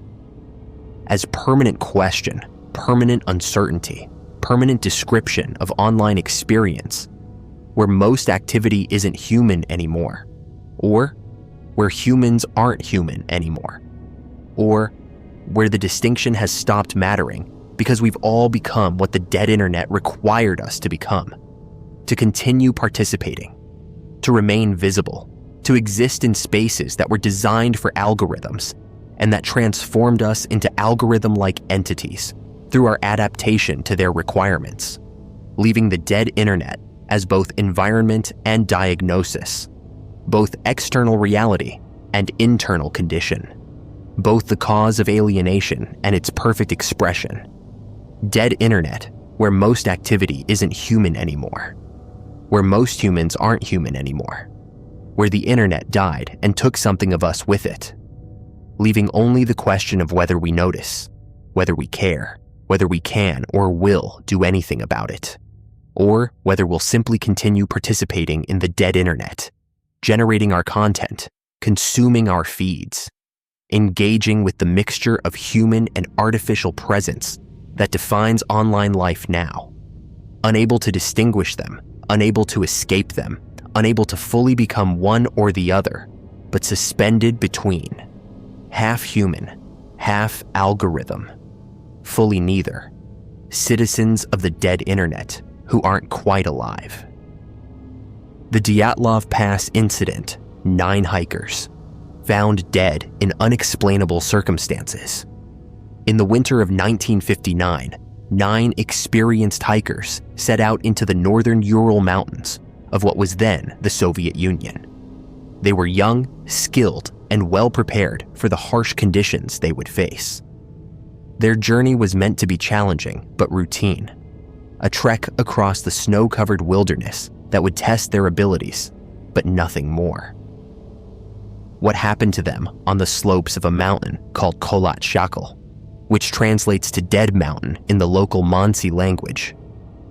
as permanent question, permanent uncertainty, permanent description of online experience, where most activity isn't human anymore, or where humans aren't human anymore, or where the distinction has stopped mattering because we've all become what the dead internet required us to become, to continue participating, to remain visible, to exist in spaces that were designed for algorithms and that transformed us into algorithm-like entities through our adaptation to their requirements, leaving the dead internet as both environment and diagnosis, both external reality and internal condition, both the cause of alienation and its perfect expression. Dead internet, where most activity isn't human anymore, where most humans aren't human anymore, where the internet died and took something of us with it, leaving only the question of whether we notice, whether we care, whether we can or will do anything about it, or whether we'll simply continue participating in the dead internet, generating our content, consuming our feeds, engaging with the mixture of human and artificial presence that defines online life now, unable to distinguish them, unable to escape them, unable to fully become one or the other, but suspended between, half human, half algorithm, fully neither, citizens of the dead internet who aren't quite alive. The Dyatlov Pass incident, 9 hikers, found dead in unexplainable circumstances. In the winter of 1959, 9 experienced hikers set out into the northern Ural Mountains of what was then the Soviet Union. They were young, skilled, and well prepared for the harsh conditions they would face. Their journey was meant to be challenging but routine, a trek across the snow-covered wilderness that would test their abilities, but nothing more. What happened to them on the slopes of a mountain called Kholat Shakal, which translates to Dead Mountain in the local Mansi language,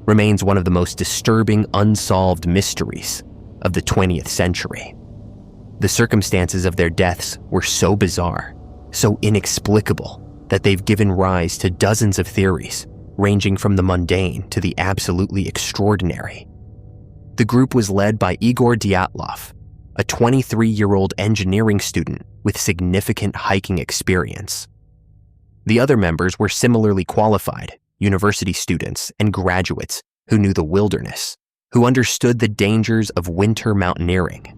remains one of the most disturbing unsolved mysteries of the 20th century. The circumstances of their deaths were so bizarre, so inexplicable, that they've given rise to dozens of theories, ranging from the mundane to the absolutely extraordinary. The group was led by Igor Dyatlov, a 23-year-old engineering student with significant hiking experience. The other members were similarly qualified, university students and graduates who knew the wilderness, who understood the dangers of winter mountaineering,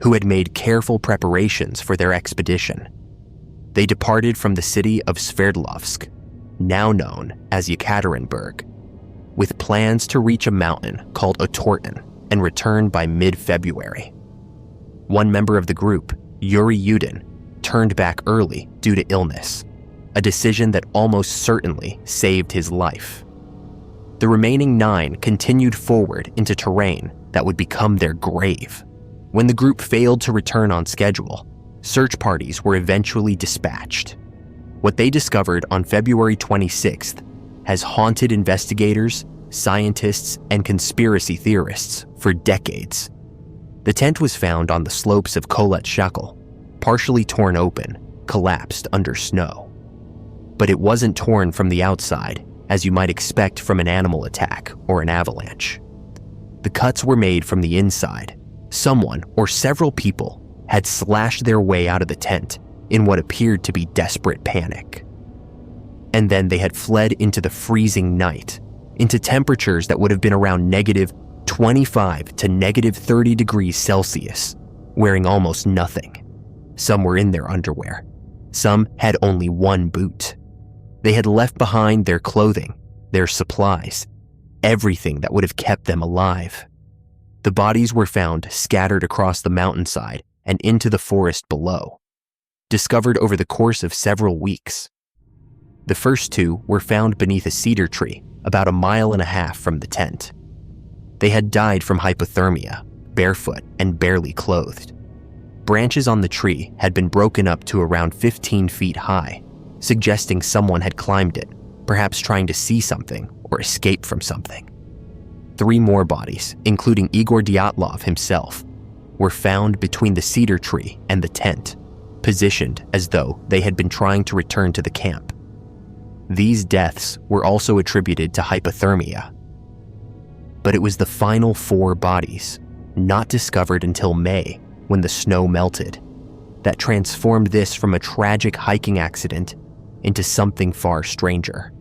who had made careful preparations for their expedition. They departed from the city of Sverdlovsk, now known as Yekaterinburg, with plans to reach a mountain called Otorten and return by mid-February. One member of the group, Yuri Yudin, turned back early due to illness, a decision that almost certainly saved his life. The remaining 9 continued forward into terrain that would become their grave. When the group failed to return on schedule, search parties were eventually dispatched. What they discovered on February 26th has haunted investigators, scientists, and conspiracy theorists for decades. The tent was found on the slopes of Kholat Shakil, partially torn open, collapsed under snow. But it wasn't torn from the outside, as you might expect from an animal attack or an avalanche. The cuts were made from the inside. Someone or several people had slashed their way out of the tent in what appeared to be desperate panic. And then they had fled into the freezing night, into temperatures that would have been around -25 to -30 degrees Celsius, wearing almost nothing. Some were in their underwear. Some had only one boot. They had left behind their clothing, their supplies, everything that would have kept them alive. The bodies were found scattered across the mountainside and into the forest below, discovered over the course of several weeks. The first two were found beneath a cedar tree about 1.5 miles from the tent. They had died from hypothermia, barefoot and barely clothed. Branches on the tree had been broken up to around 15 feet high, suggesting someone had climbed it, perhaps trying to see something or escape from something. 3 more bodies, including Igor Dyatlov himself, were found between the cedar tree and the tent, positioned as though they had been trying to return to the camp. These deaths were also attributed to hypothermia. But it was the final 4 bodies, not discovered until May when the snow melted, that transformed this from a tragic hiking accident into something far stranger.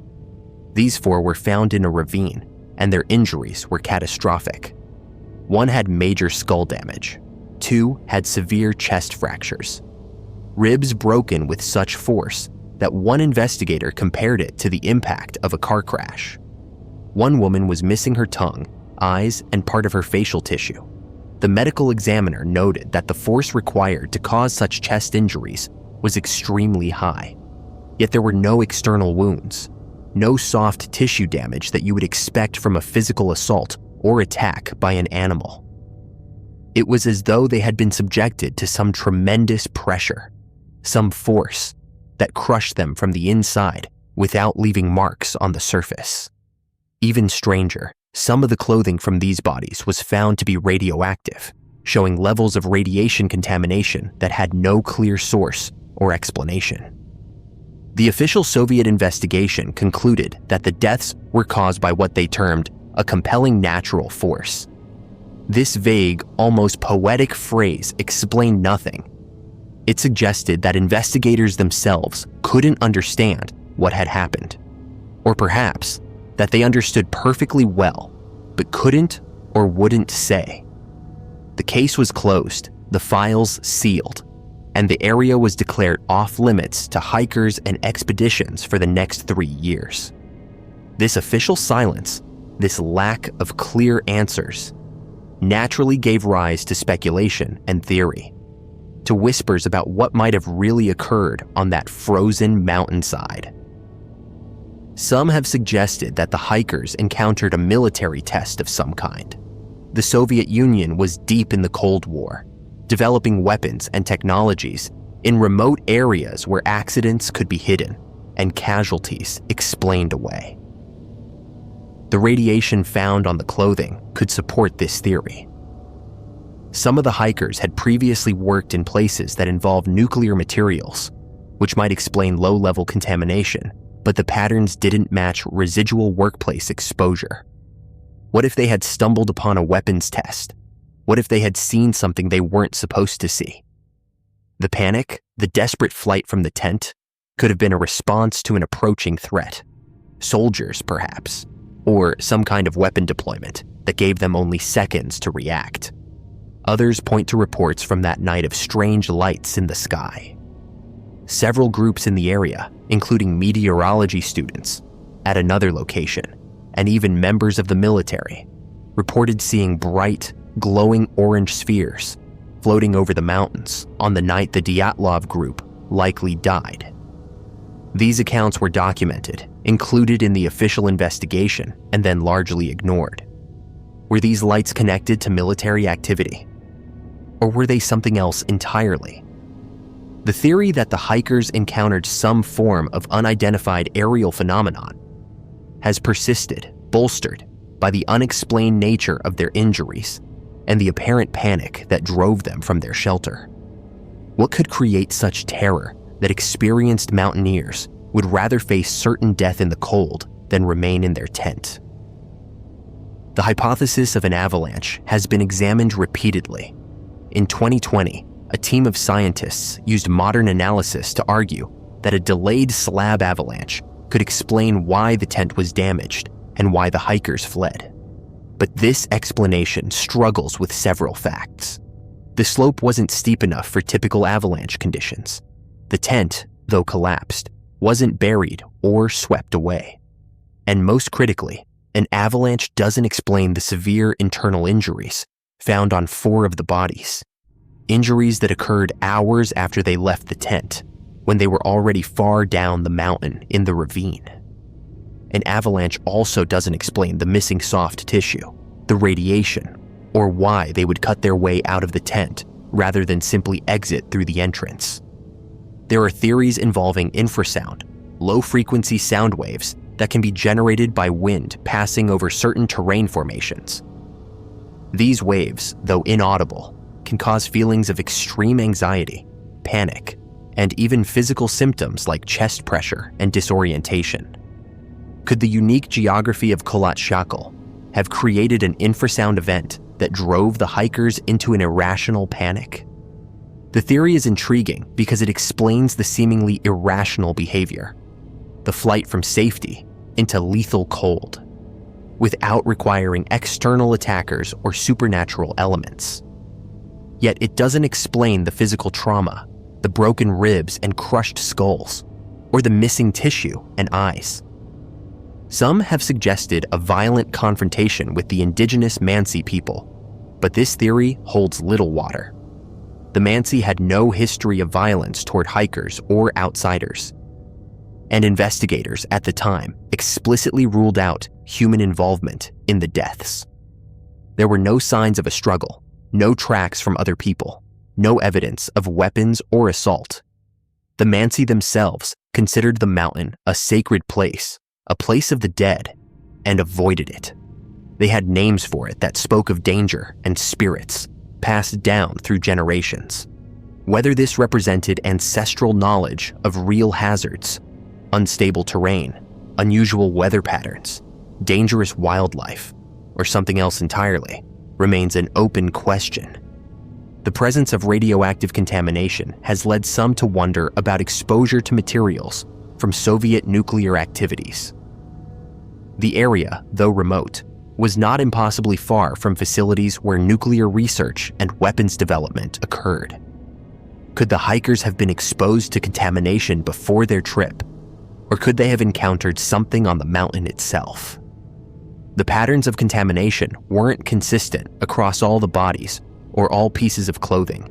These 4 were found in a ravine, and their injuries were catastrophic. 1 had major skull damage. 2 had severe chest fractures. Ribs broken with such force that one investigator compared it to the impact of a car crash. 1 woman was missing her tongue, eyes, and part of her facial tissue. The medical examiner noted that the force required to cause such chest injuries was extremely high. Yet there were no external wounds, no soft tissue damage that you would expect from a physical assault or attack by an animal. It was as though they had been subjected to some tremendous pressure, some force that crushed them from the inside without leaving marks on the surface. Even stranger, some of the clothing from these bodies was found to be radioactive, showing levels of radiation contamination that had no clear source or explanation. The official Soviet investigation concluded that the deaths were caused by what they termed a compelling natural force. This vague, almost poetic phrase explained nothing. It suggested that investigators themselves couldn't understand what had happened, or perhaps that they understood perfectly well, but couldn't or wouldn't say. The case was closed, the files sealed, and the area was declared off-limits to hikers and expeditions for the next 3 years. This official silence, this lack of clear answers, naturally gave rise to speculation and theory, to whispers about what might have really occurred on that frozen mountainside. Some have suggested that the hikers encountered a military test of some kind. The Soviet Union was deep in the Cold War, developing weapons and technologies in remote areas where accidents could be hidden and casualties explained away. The radiation found on the clothing could support this theory. Some of the hikers had previously worked in places that involved nuclear materials, which might explain low-level contamination, but the patterns didn't match residual workplace exposure. What if they had stumbled upon a weapons test? What if they had seen something they weren't supposed to see? The panic, the desperate flight from the tent, could have been a response to an approaching threat. Soldiers, perhaps, or some kind of weapon deployment that gave them only seconds to react. Others point to reports from that night of strange lights in the sky. Several groups in the area, including meteorology students at another location, and even members of the military, reported seeing bright, glowing orange spheres floating over the mountains on the night the Dyatlov group likely died. These accounts were documented, included in the official investigation, and then largely ignored. Were these lights connected to military activity? Or were they something else entirely? The theory that the hikers encountered some form of unidentified aerial phenomenon has persisted, bolstered by the unexplained nature of their injuries and the apparent panic that drove them from their shelter. What could create such terror that experienced mountaineers would rather face certain death in the cold than remain in their tent? The hypothesis of an avalanche has been examined repeatedly. In 2020, a team of scientists used modern analysis to argue that a delayed slab avalanche could explain why the tent was damaged and why the hikers fled. But this explanation struggles with several facts. The slope wasn't steep enough for typical avalanche conditions. The tent, though collapsed, wasn't buried or swept away. And most critically, an avalanche doesn't explain the severe internal injuries found on 4 of the bodies. Injuries that occurred hours after they left the tent, when they were already far down the mountain in the ravine. An avalanche also doesn't explain the missing soft tissue, the radiation, or why they would cut their way out of the tent rather than simply exit through the entrance. There are theories involving infrasound, low-frequency sound waves that can be generated by wind passing over certain terrain formations. These waves, though inaudible, can cause feelings of extreme anxiety, panic, and even physical symptoms like chest pressure and disorientation. Could the unique geography of Kholat Shakil have created an infrasound event that drove the hikers into an irrational panic? The theory is intriguing because it explains the seemingly irrational behavior, the flight from safety into lethal cold, without requiring external attackers or supernatural elements. Yet it doesn't explain the physical trauma, the broken ribs and crushed skulls, or the missing tissue and eyes. Some have suggested a violent confrontation with the indigenous Mansi people, but this theory holds little water. The Mansi had no history of violence toward hikers or outsiders, and investigators at the time explicitly ruled out human involvement in the deaths. There were no signs of a struggle, no tracks from other people, no evidence of weapons or assault. The Mansi themselves considered the mountain a sacred place, a place of the dead, and avoided it. They had names for it that spoke of danger and spirits, passed down through generations. Whether this represented ancestral knowledge of real hazards, unstable terrain, unusual weather patterns, dangerous wildlife, or something else entirely, remains an open question. The presence of radioactive contamination has led some to wonder about exposure to materials from Soviet nuclear activities. The area, though remote, was not impossibly far from facilities where nuclear research and weapons development occurred. Could the hikers have been exposed to contamination before their trip, or could they have encountered something on the mountain itself? The patterns of contamination weren't consistent across all the bodies or all pieces of clothing,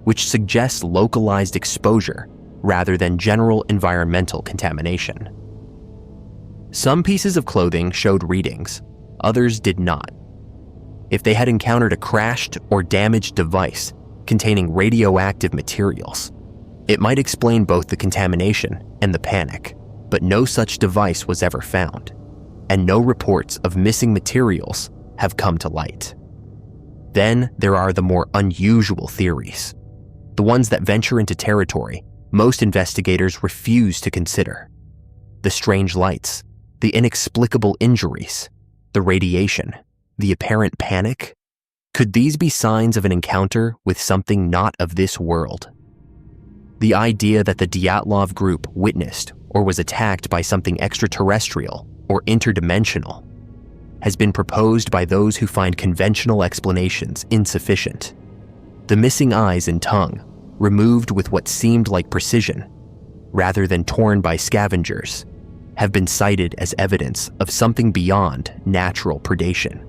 which suggests localized exposure rather than general environmental contamination. Some pieces of clothing showed readings, others did not. If they had encountered a crashed or damaged device containing radioactive materials, it might explain both the contamination and the panic, but no such device was ever found, and no reports of missing materials have come to light. Then there are the more unusual theories, the ones that venture into territory most investigators refuse to consider. The strange lights, the inexplicable injuries, the radiation, the apparent panic. Could these be signs of an encounter with something not of this world? The idea that the Dyatlov group witnessed or was attacked by something extraterrestrial or interdimensional has been proposed by those who find conventional explanations insufficient. The missing eyes and tongue, removed with what seemed like precision, rather than torn by scavengers, have been cited as evidence of something beyond natural predation.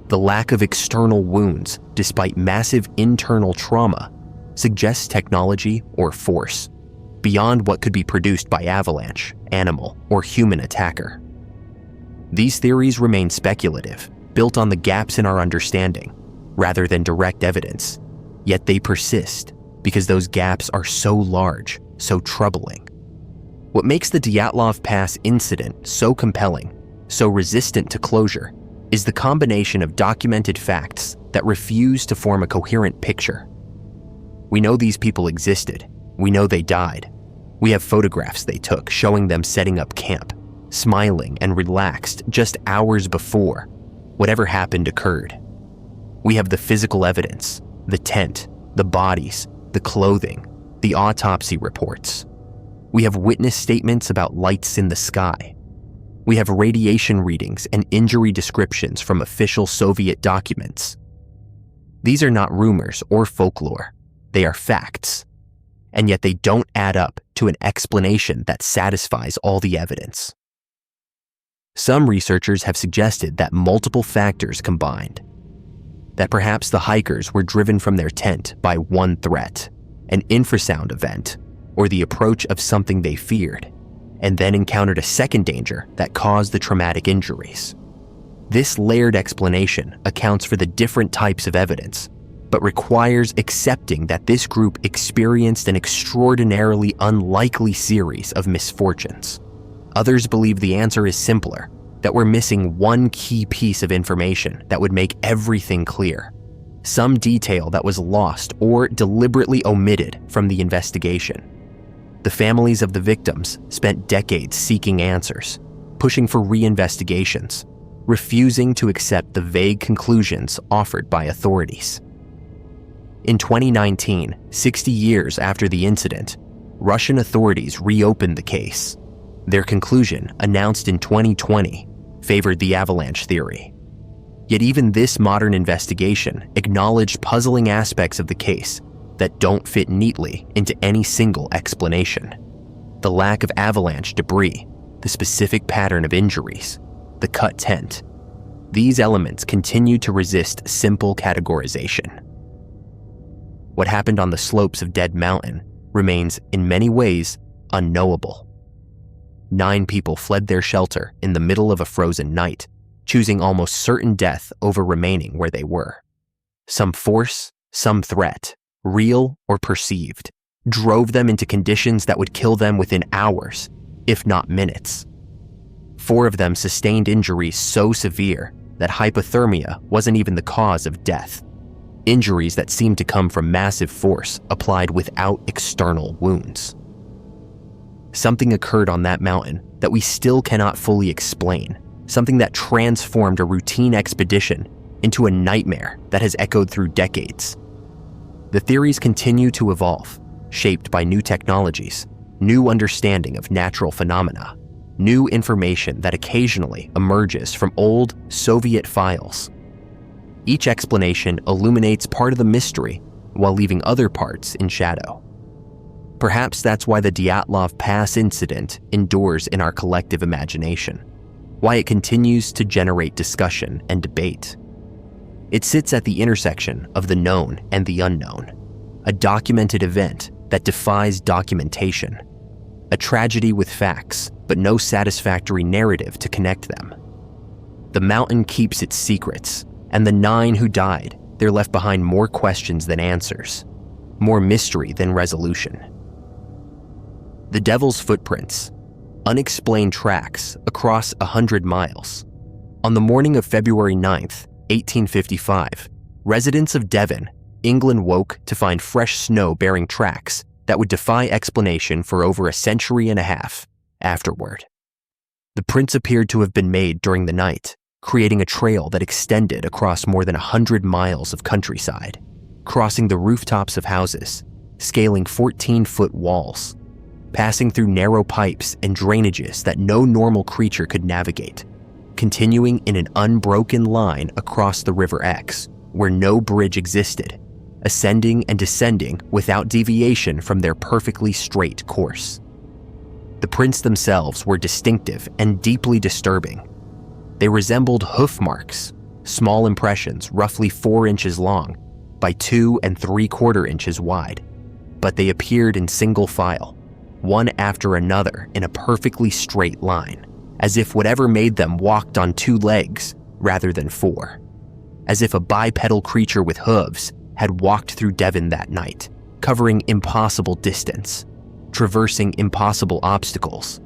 The lack of external wounds, despite massive internal trauma, suggests technology or force beyond what could be produced by avalanche, animal, or human attacker. These theories remain speculative, built on the gaps in our understanding, rather than direct evidence, yet they persist because those gaps are so large, so troubling. What makes the Dyatlov Pass incident so compelling so resistant to closure, is the combination of documented facts that refuse to form a coherent picture. We know these people existed. We know they died. We have photographs they took showing them setting up camp, smiling and relaxed just hours before whatever happened occurred. We have the physical evidence, the tent, the bodies, the clothing, the autopsy reports. We have witness statements about lights in the sky. We have radiation readings and injury descriptions from official Soviet documents. These are not rumors or folklore. They are facts. And yet they don't add up to an explanation that satisfies all the evidence. Some researchers have suggested that multiple factors combined. That perhaps the hikers were driven from their tent by one threat, an infrasound event, or the approach of something they feared, and then encountered a second danger that caused the traumatic injuries. This layered explanation accounts for the different types of evidence, but requires accepting that this group experienced an extraordinarily unlikely series of misfortunes. Others believe the answer is simpler, that we're missing one key piece of information that would make everything clear, some detail that was lost or deliberately omitted from the investigation. The families of the victims spent decades seeking answers, pushing for reinvestigations, refusing to accept the vague conclusions offered by authorities. In 2019, 60 years after the incident, Russian authorities reopened the case. Their conclusion, announced in 2020, favored the avalanche theory. Yet even this modern investigation acknowledged puzzling aspects of the case that don't fit neatly into any single explanation. The lack of avalanche debris, the specific pattern of injuries, the cut tent. These elements continue to resist simple categorization. What happened on the slopes of Dead Mountain remains, in many ways, unknowable. 9 people fled their shelter in the middle of a frozen night, choosing almost certain death over remaining where they were. Some force, some threat, real or perceived, drove them into conditions that would kill them within hours, if not minutes. 4 of them sustained injuries so severe that hypothermia wasn't even the cause of death. Injuries that seemed to come from massive force applied without external wounds. Something occurred on that mountain that we still cannot fully explain, something that transformed a routine expedition into a nightmare that has echoed through decades. The theories continue to evolve, shaped by new technologies, new understanding of natural phenomena, new information that occasionally emerges from old Soviet files. Each explanation illuminates part of the mystery while leaving other parts in shadow. Perhaps that's why the Dyatlov Pass incident endures in our collective imagination, why it continues to generate discussion and debate. It sits at the intersection of the known and the unknown, a documented event that defies documentation, a tragedy with facts, but no satisfactory narrative to connect them. The mountain keeps its secrets, and the 9 who died, they're left behind more questions than answers, more mystery than resolution. The Devil's Footprints, unexplained tracks across 100 miles. On the morning of February 9th, 1855, residents of Devon, England woke to find fresh snow bearing tracks that would defy explanation for over a century and a half afterward. The prints appeared to have been made during the night, creating a trail that extended across more than 100 miles of countryside, crossing the rooftops of houses, scaling 14-foot walls, passing through narrow pipes and drainages that no normal creature could navigate, continuing in an unbroken line across the River Exe, where no bridge existed, ascending and descending without deviation from their perfectly straight course. The prints themselves were distinctive and deeply disturbing. They resembled hoof marks, small impressions roughly 4 inches long by 2 3/4 inches wide, but they appeared in single file, one after another in a perfectly straight line, as if whatever made them walked on 2 legs rather than 4, as if a bipedal creature with hooves had walked through Devon that night, covering impossible distance, traversing impossible obstacles.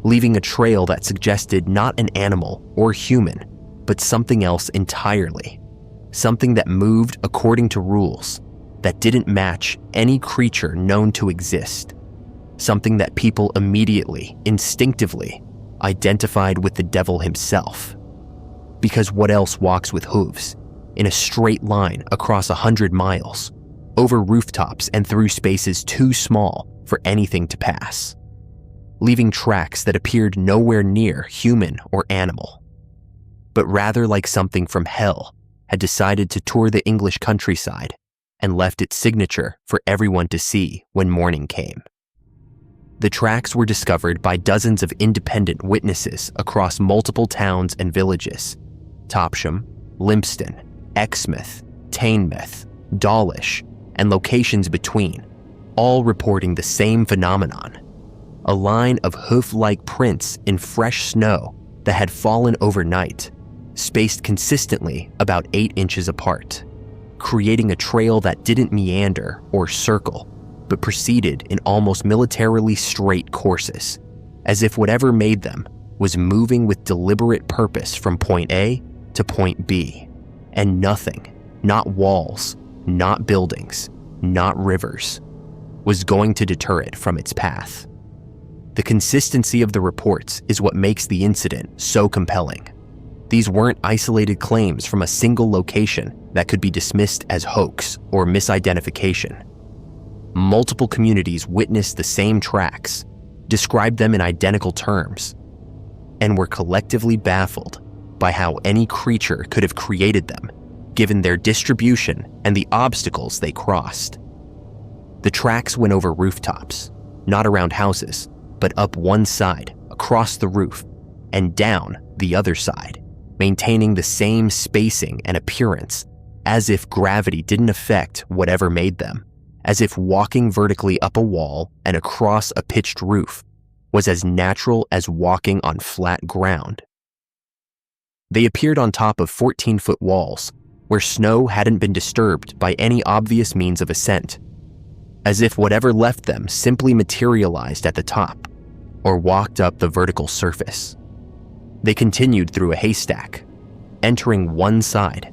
leaving a trail that suggested not an animal or human, but something else entirely. Something that moved according to rules, that didn't match any creature known to exist. Something that people immediately, instinctively, identified with the devil himself. Because what else walks with hooves, in a straight line across 100 miles, over rooftops and through spaces too small for anything to pass, leaving tracks that appeared nowhere near human or animal, but rather like something from hell had decided to tour the English countryside and left its signature for everyone to see when morning came. The tracks were discovered by dozens of independent witnesses across multiple towns and villages: Topsham, Lympston, Exmouth, Teignmouth, Dawlish, and locations between, all reporting the same phenomenon: a line of hoof-like prints in fresh snow that had fallen overnight, spaced consistently about 8 inches apart, creating a trail that didn't meander or circle, but proceeded in almost militarily straight courses, as if whatever made them was moving with deliberate purpose from point A to point B, and nothing, not walls, not buildings, not rivers, was going to deter it from its path. The consistency of the reports is what makes the incident so compelling. These weren't isolated claims from a single location that could be dismissed as hoax or misidentification. Multiple communities witnessed the same tracks, described them in identical terms, and were collectively baffled by how any creature could have created them, given their distribution and the obstacles they crossed. The tracks went over rooftops, not around houses, but up one side, across the roof, and down the other side, maintaining the same spacing and appearance, as if gravity didn't affect whatever made them, as if walking vertically up a wall and across a pitched roof was as natural as walking on flat ground. They appeared on top of 14-foot walls, where snow hadn't been disturbed by any obvious means of ascent, as if whatever left them simply materialized at the top, or walked up the vertical surface. They continued through a haystack, entering one side,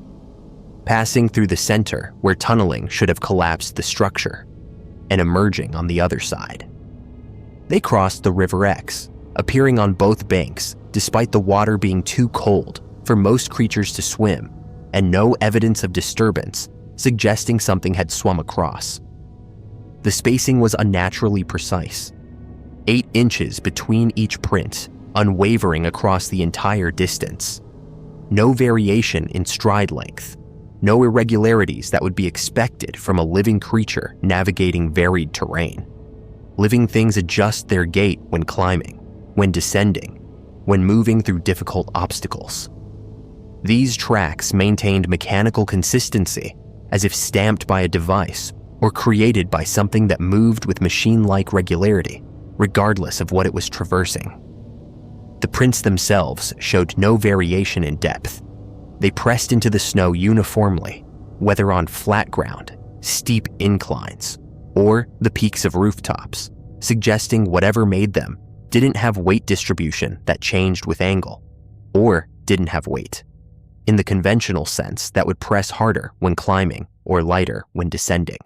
passing through the center where tunneling should have collapsed the structure, and emerging on the other side. They crossed the River Exe, appearing on both banks despite the water being too cold for most creatures to swim, and no evidence of disturbance suggesting something had swum across. The spacing was unnaturally precise, 8 inches between each print, unwavering across the entire distance. No variation in stride length, no irregularities that would be expected from a living creature navigating varied terrain. Living things adjust their gait when climbing, when descending, when moving through difficult obstacles. These tracks maintained mechanical consistency, as if stamped by a device or created by something that moved with machine-like regularity, regardless of what it was traversing. The prints themselves showed no variation in depth. They pressed into the snow uniformly, whether on flat ground, steep inclines, or the peaks of rooftops, suggesting whatever made them didn't have weight distribution that changed with angle, or didn't have weight, in the conventional sense that would press harder when climbing or lighter when descending.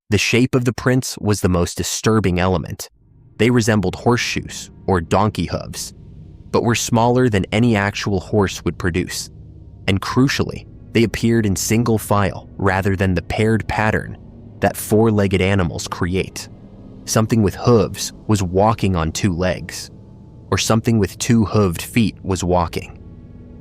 The shape of the prints was the most disturbing element. They resembled horseshoes or donkey hooves, but were smaller than any actual horse would produce. And crucially, they appeared in single file rather than the paired pattern that four-legged animals create. Something with hooves was walking on 2 legs, or something with 2 hooved feet was walking,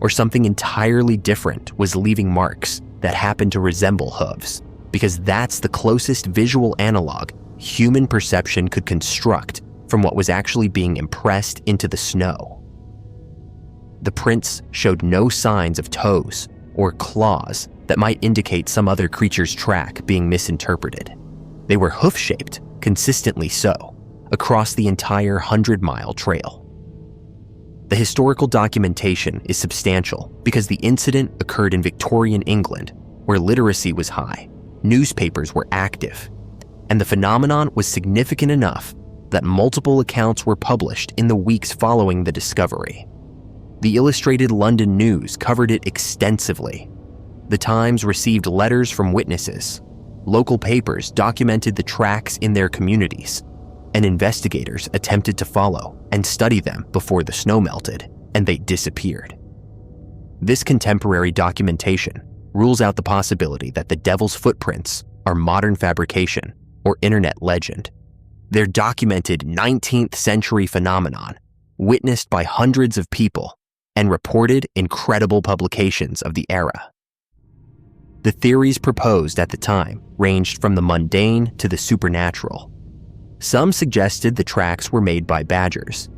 or something entirely different was leaving marks that happened to resemble hooves, because that's the closest visual analog human perception could construct from what was actually being impressed into the snow. The prints showed no signs of toes or claws that might indicate some other creature's track being misinterpreted. They were hoof-shaped, consistently so, across the entire 100-mile trail. The historical documentation is substantial because the incident occurred in Victorian England, where literacy was high, newspapers were active, and the phenomenon was significant enough that multiple accounts were published in the weeks following the discovery. The Illustrated London News covered it extensively. The Times received letters from witnesses. Local papers documented the tracks in their communities, and investigators attempted to follow and study them before the snow melted and they disappeared. This contemporary documentation rules out the possibility that the devil's footprints are modern fabrication or internet legend. They're documented 19th century phenomenon, witnessed by hundreds of people and reported in credible publications of the era. The theories proposed at the time ranged from the mundane to the supernatural. Some suggested the tracks were made by badgers,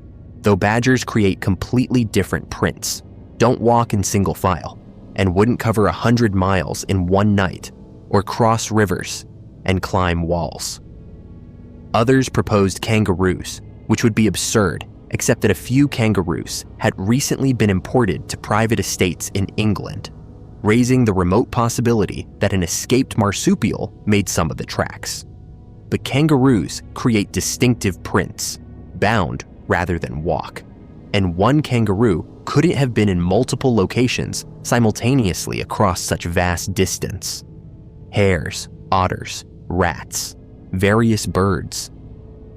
though badgers create completely different prints, don't walk in single file, and wouldn't cover 100 miles in one night or cross rivers and climb walls. Others proposed kangaroos, which would be absurd, except that a few kangaroos had recently been imported to private estates in England, raising the remote possibility that an escaped marsupial made some of the tracks. But kangaroos create distinctive prints, bound rather than walk, and one kangaroo couldn't have been in multiple locations simultaneously across such vast distance. Hares, otters, rats, various birds,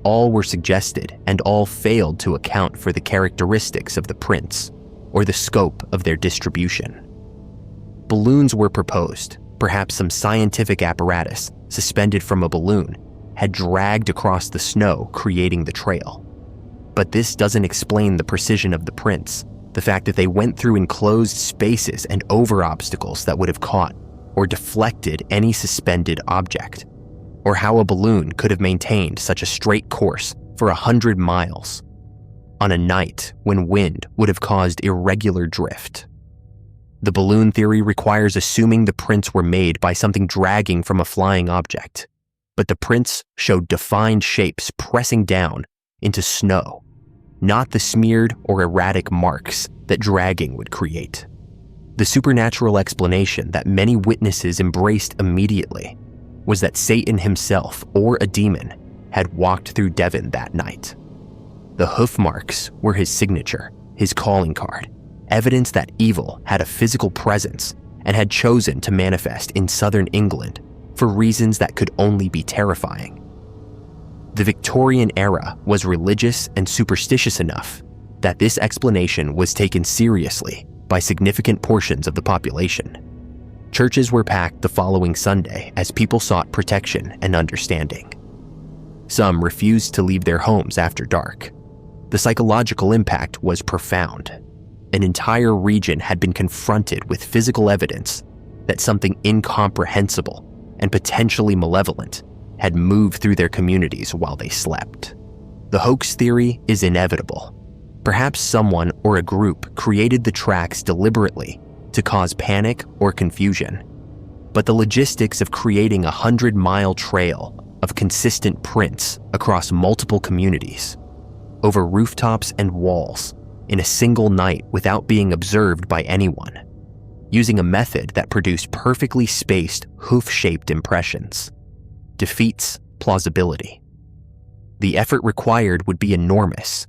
all were suggested and all failed to account for the characteristics of the prints or the scope of their distribution. Balloons were proposed. Perhaps some scientific apparatus suspended from a balloon had dragged across the snow, creating the trail. But this doesn't explain the precision of the prints, the fact that they went through enclosed spaces and over obstacles that would have caught or deflected any suspended object, or how a balloon could have maintained such a straight course for 100 miles on a night when wind would have caused irregular drift. The balloon theory requires assuming the prints were made by something dragging from a flying object, but the prints showed defined shapes pressing down into snow, not the smeared or erratic marks that dragging would create. The supernatural explanation that many witnesses embraced immediately was that Satan himself or a demon had walked through Devon that night. The hoof marks were his signature, his calling card, evidence that evil had a physical presence and had chosen to manifest in southern England for reasons that could only be terrifying. The Victorian era was religious and superstitious enough that this explanation was taken seriously by significant portions of the population. Churches were packed the following Sunday as people sought protection and understanding. Some refused to leave their homes after dark. The psychological impact was profound. An entire region had been confronted with physical evidence that something incomprehensible and potentially malevolent had moved through their communities while they slept. The hoax theory is inevitable. Perhaps someone or a group created the tracks deliberately to cause panic or confusion. But the logistics of creating a 100-mile trail of consistent prints across multiple communities, over rooftops and walls, in a single night without being observed by anyone, using a method that produced perfectly spaced, hoof-shaped impressions, defeats plausibility. The effort required would be enormous,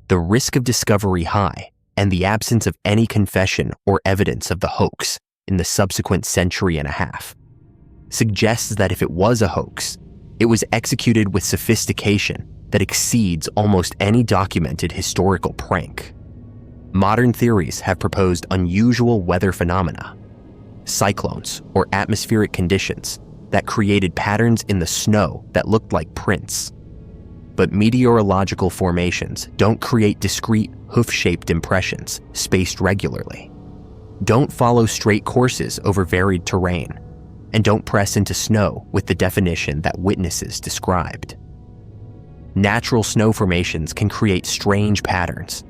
the risk of discovery high, and the absence of any confession or evidence of the hoax in the subsequent century and a half suggests that if it was a hoax, it was executed with sophistication that exceeds almost any documented historical prank. Modern theories have proposed unusual weather phenomena, cyclones or atmospheric conditions that created patterns in the snow that looked like prints. But meteorological formations don't create discrete, hoof-shaped impressions spaced regularly, don't follow straight courses over varied terrain, and don't press into snow with the definition that witnesses described. Natural snow formations can create strange patterns,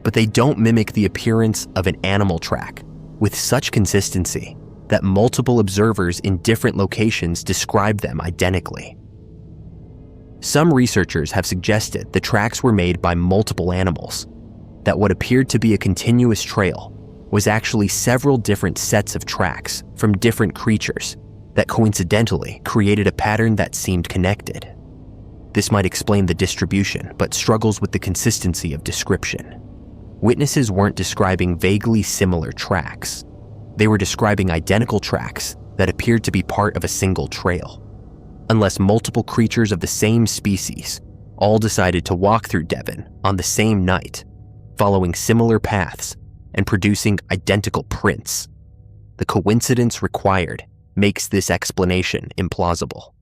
but they don't mimic the appearance of an animal track with such consistency that multiple observers in different locations describe them identically. Some researchers have suggested the tracks were made by multiple animals, that what appeared to be a continuous trail was actually several different sets of tracks from different creatures that coincidentally created a pattern that seemed connected. This might explain the distribution, but struggles with the consistency of description. Witnesses weren't describing vaguely similar tracks. They were describing identical tracks that appeared to be part of a single trail. Unless multiple creatures of the same species all decided to walk through Devon on the same night, following similar paths and producing identical prints, the coincidence required makes this explanation implausible.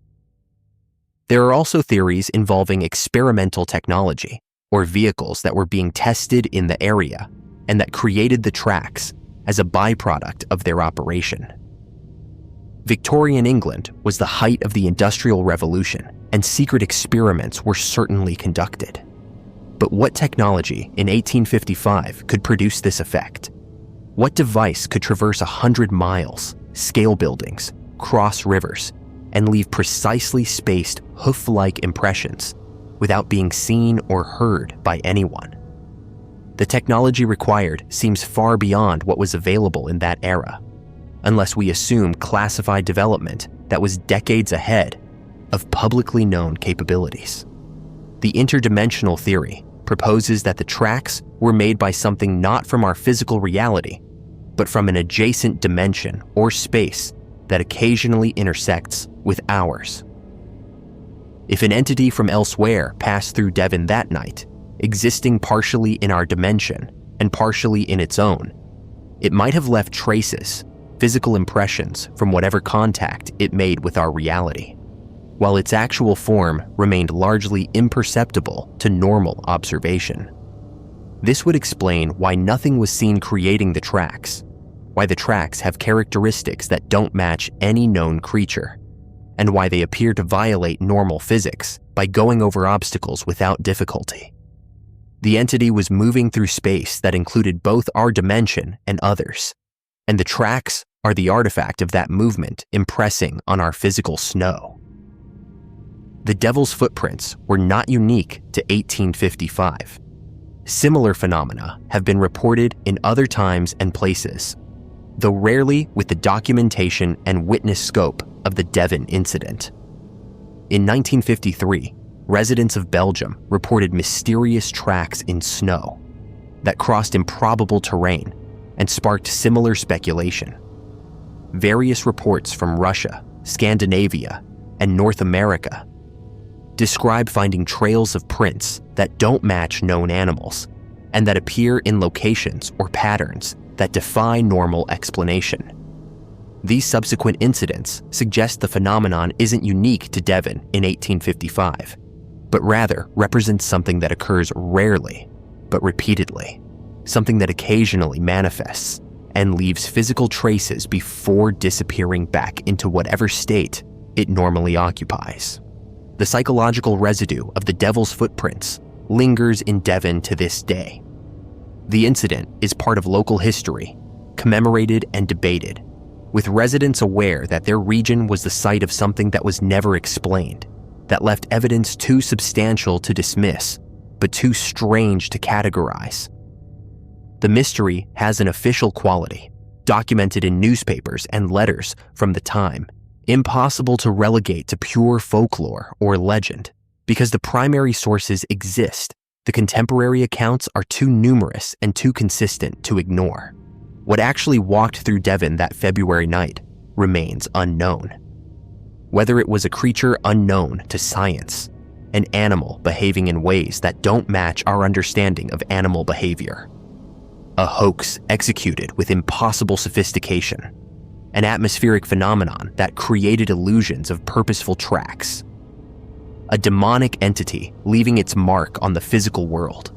There are also theories involving experimental technology or vehicles that were being tested in the area and that created the tracks as a byproduct of their operation. Victorian England was the height of the Industrial Revolution, and secret experiments were certainly conducted. But what technology in 1855 could produce this effect? What device could traverse 100 miles, scale buildings, cross rivers, and leave precisely spaced hoof-like impressions without being seen or heard by anyone? The technology required seems far beyond what was available in that era, unless we assume classified development that was decades ahead of publicly known capabilities. The interdimensional theory proposes that the tracks were made by something not from our physical reality, but from an adjacent dimension or space that occasionally intersects with ours. If an entity from elsewhere passed through Devon that night, existing partially in our dimension and partially in its own, it might have left traces, physical impressions from whatever contact it made with our reality, while its actual form remained largely imperceptible to normal observation. This would explain why nothing was seen creating the tracks, why the tracks have characteristics that don't match any known creature, and why they appear to violate normal physics by going over obstacles without difficulty. The entity was moving through space that included both our dimension and others, and the tracks are the artifact of that movement impressing on our physical snow. The Devil's footprints were not unique to 1855. Similar phenomena have been reported in other times and places, though rarely with the documentation and witness scope of the Devon incident. In 1953, residents of Belgium reported mysterious tracks in snow that crossed improbable terrain and sparked similar speculation. Various reports from Russia, Scandinavia, and North America describe finding trails of prints that don't match known animals and that appear in locations or patterns that defy normal explanation. These subsequent incidents suggest the phenomenon isn't unique to Devon in 1855, but rather represents something that occurs rarely, but repeatedly, something that occasionally manifests and leaves physical traces before disappearing back into whatever state it normally occupies. The psychological residue of the Devil's footprints lingers in Devon to this day. The incident is part of local history, commemorated and debated, with residents aware that their region was the site of something that was never explained, that left evidence too substantial to dismiss, but too strange to categorize. The mystery has an official quality, documented in newspapers and letters from the time, impossible to relegate to pure folklore or legend, because the primary sources exist. The contemporary accounts are too numerous and too consistent to ignore. What actually walked through Devon that February night remains unknown. Whether it was a creature unknown to science, an animal behaving in ways that don't match our understanding of animal behavior, a hoax executed with impossible sophistication, an atmospheric phenomenon that created illusions of purposeful tracks, a demonic entity leaving its mark on the physical world,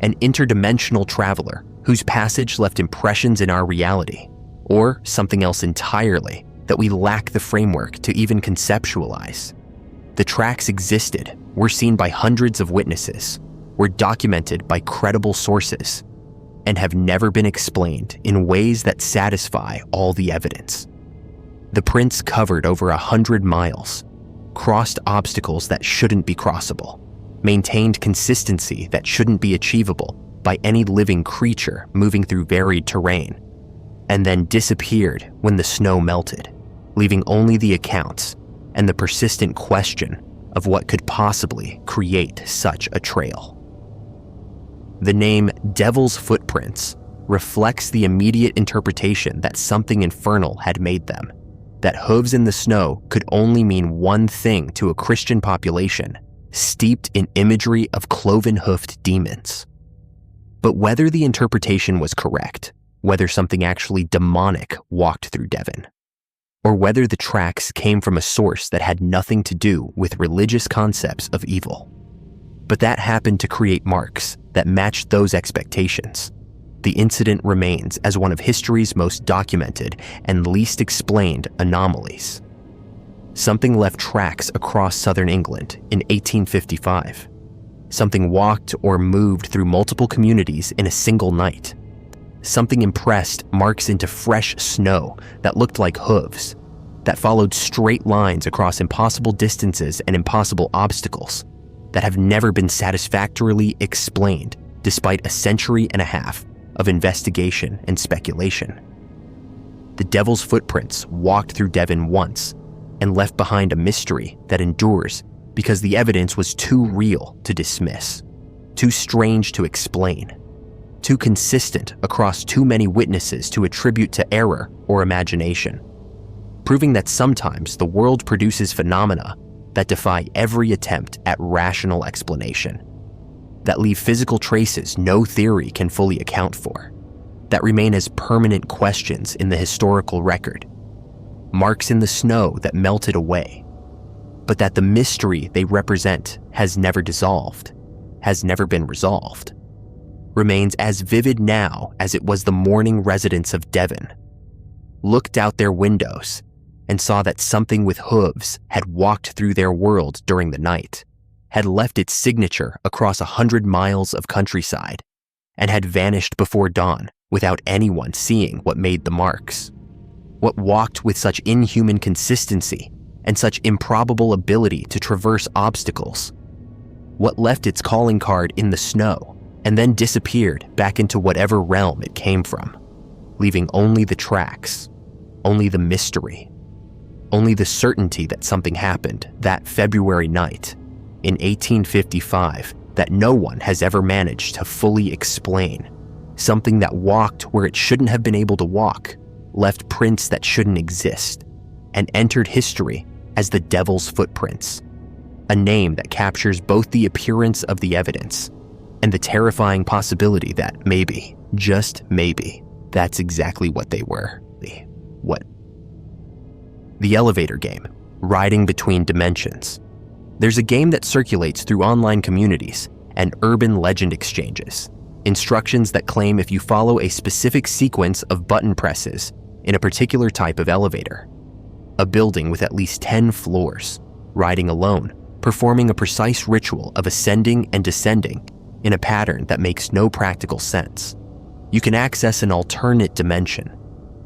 an interdimensional traveler whose passage left impressions in our reality, or something else entirely that we lack the framework to even conceptualize. The tracks existed, were seen by hundreds of witnesses, were documented by credible sources, and have never been explained in ways that satisfy all the evidence. The prints covered over 100 miles, crossed obstacles that shouldn't be crossable, maintained consistency that shouldn't be achievable by any living creature moving through varied terrain, and then disappeared when the snow melted, leaving only the accounts and the persistent question of what could possibly create such a trail. The name Devil's Footprints reflects the immediate interpretation that something infernal had made them, that hooves in the snow could only mean one thing to a Christian population steeped in imagery of cloven-hoofed demons. But whether the interpretation was correct, whether something actually demonic walked through Devon, or whether the tracks came from a source that had nothing to do with religious concepts of evil. But that happened to create marks that matched those expectations. The incident remains as one of history's most documented and least explained anomalies. Something left tracks across southern England in 1855. Something walked or moved through multiple communities in a single night. Something impressed marks into fresh snow that looked like hooves, that followed straight lines across impossible distances and impossible obstacles that have never been satisfactorily explained despite a century and a half of investigation and speculation. The Devil's Footprints walked through Devon once and left behind a mystery that endures because the evidence was too real to dismiss, too strange to explain, too consistent across too many witnesses to attribute to error or imagination, proving that sometimes the world produces phenomena that defy every attempt at rational explanation, that leave physical traces no theory can fully account for, that remain as permanent questions in the historical record, marks in the snow that melted away, but that the mystery they represent has never dissolved, has never been resolved, remains as vivid now as it was the morning residents of Devon looked out their windows and saw that something with hooves had walked through their world during the night, had left its signature across 100 miles of countryside, and had vanished before dawn without anyone seeing what made the marks. What walked with such inhuman consistency and such improbable ability to traverse obstacles? What left its calling card in the snow and then disappeared back into whatever realm it came from, leaving only the tracks, only the mystery, only the certainty that something happened that February night in 1855 that no one has ever managed to fully explain, something that walked where it shouldn't have been able to walk, left prints that shouldn't exist, and entered history as the Devil's Footprints, a name that captures both the appearance of the evidence and the terrifying possibility that maybe, just maybe, that's exactly what they were. What? The elevator game, Riding Between Dimensions. There's a game that circulates through online communities and urban legend exchanges, instructions that claim if you follow a specific sequence of button presses in a particular type of elevator, a building with at least 10 floors, riding alone, performing a precise ritual of ascending and descending in a pattern that makes no practical sense, you can access an alternate dimension,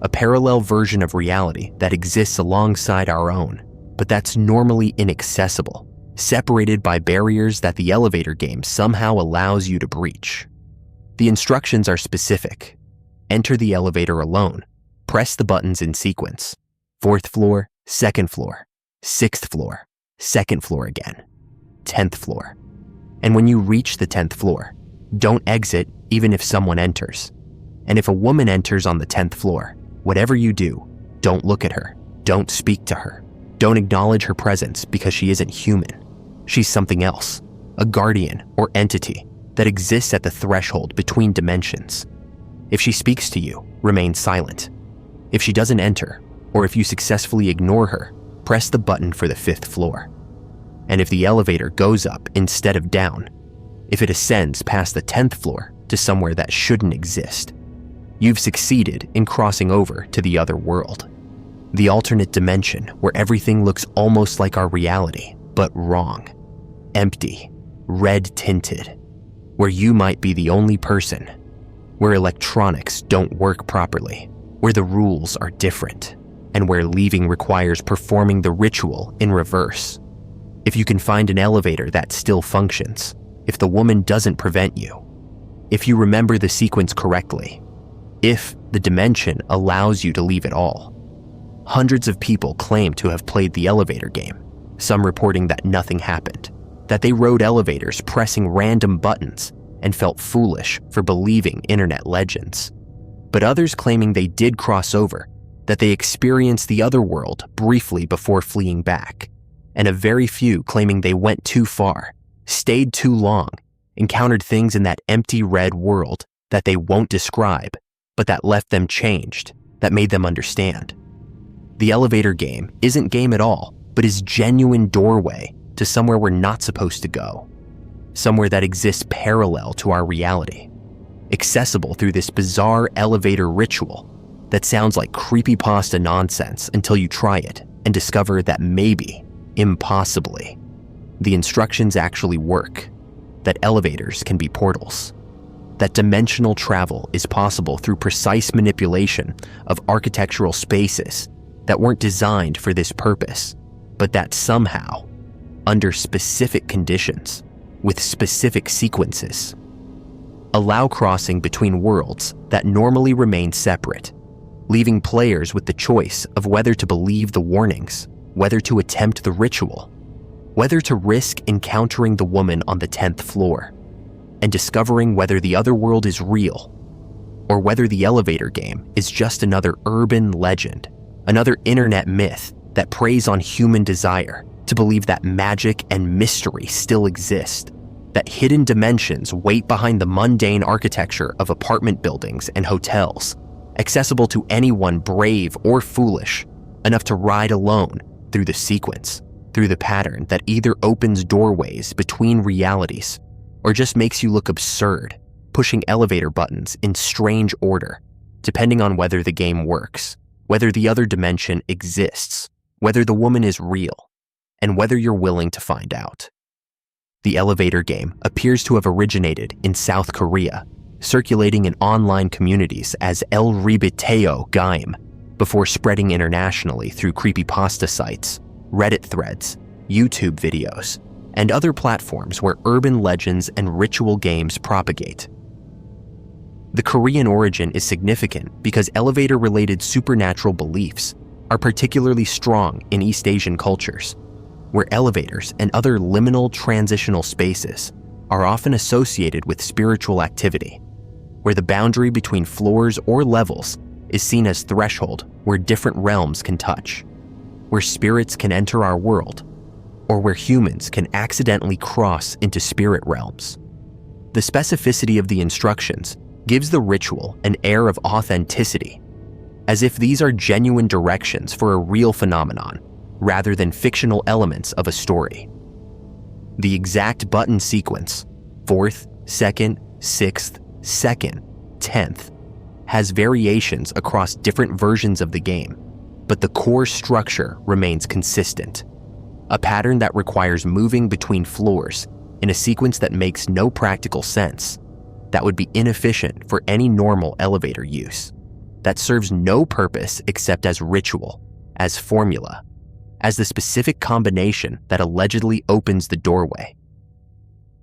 a parallel version of reality that exists alongside our own, but that's normally inaccessible, separated by barriers that the elevator game somehow allows you to breach. The instructions are specific. Enter the elevator alone. Press the buttons in sequence. 4th floor, 2nd floor, 6th floor, 2nd floor again, 10th floor. And when you reach the 10th floor, don't exit even if someone enters. And if a woman enters on the 10th floor, whatever you do, don't look at her, don't speak to her, don't acknowledge her presence because she isn't human. She's something else, a guardian or entity that exists at the threshold between dimensions. If she speaks to you, remain silent. If she doesn't enter, or if you successfully ignore her, press the button for the 5th floor. And if the elevator goes up instead of down, if it ascends past the 10th floor to somewhere that shouldn't exist, you've succeeded in crossing over to the other world. The alternate dimension where everything looks almost like our reality, but wrong. Empty, red-tinted, where you might be the only person, where electronics don't work properly, where the rules are different, and where leaving requires performing the ritual in reverse. If you can find an elevator that still functions, if the woman doesn't prevent you, if you remember the sequence correctly, if the dimension allows you to leave at all. Hundreds of people claim to have played the elevator game, some reporting that nothing happened, that they rode elevators pressing random buttons and felt foolish for believing internet legends. But others claiming they did cross over, that they experienced the other world briefly before fleeing back, and a very few claiming they went too far, stayed too long, encountered things in that empty red world that they won't describe, but that left them changed, that made them understand. The elevator game isn't game at all, but is genuine doorway to somewhere we're not supposed to go, somewhere that exists parallel to our reality, accessible through this bizarre elevator ritual that sounds like creepypasta nonsense until you try it and discover that maybe, impossibly, the instructions actually work, that elevators can be portals, that dimensional travel is possible through precise manipulation of architectural spaces that weren't designed for this purpose, but that somehow, under specific conditions, with specific sequences, allow crossing between worlds that normally remain separate, leaving players with the choice of whether to believe the warnings, whether to attempt the ritual, whether to risk encountering the woman on the 10th floor, and discovering whether the other world is real, or whether the elevator game is just another urban legend, another internet myth that preys on human desire to believe that magic and mystery still exist, that hidden dimensions wait behind the mundane architecture of apartment buildings and hotels, accessible to anyone brave or foolish enough to ride alone through the sequence, through the pattern that either opens doorways between realities or just makes you look absurd, pushing elevator buttons in strange order, depending on whether the game works, whether the other dimension exists, whether the woman is real, and whether you're willing to find out. The elevator game appears to have originated in South Korea, circulating in online communities as El Ribiteo Game, before spreading internationally through creepypasta sites, Reddit threads, YouTube videos, and other platforms where urban legends and ritual games propagate. The Korean origin is significant because elevator-related supernatural beliefs are particularly strong in East Asian cultures, where elevators and other liminal transitional spaces are often associated with spiritual activity, where the boundary between floors or levels is seen as threshold where different realms can touch, where spirits can enter our world, or where humans can accidentally cross into spirit realms. The specificity of the instructions gives the ritual an air of authenticity, as if these are genuine directions for a real phenomenon rather than fictional elements of a story. The exact button sequence, 4th, 2nd, 6th, 2nd, 10th, has variations across different versions of the game, but the core structure remains consistent. A pattern that requires moving between floors in a sequence that makes no practical sense, that would be inefficient for any normal elevator use, that serves no purpose except as ritual, as formula, as the specific combination that allegedly opens the doorway.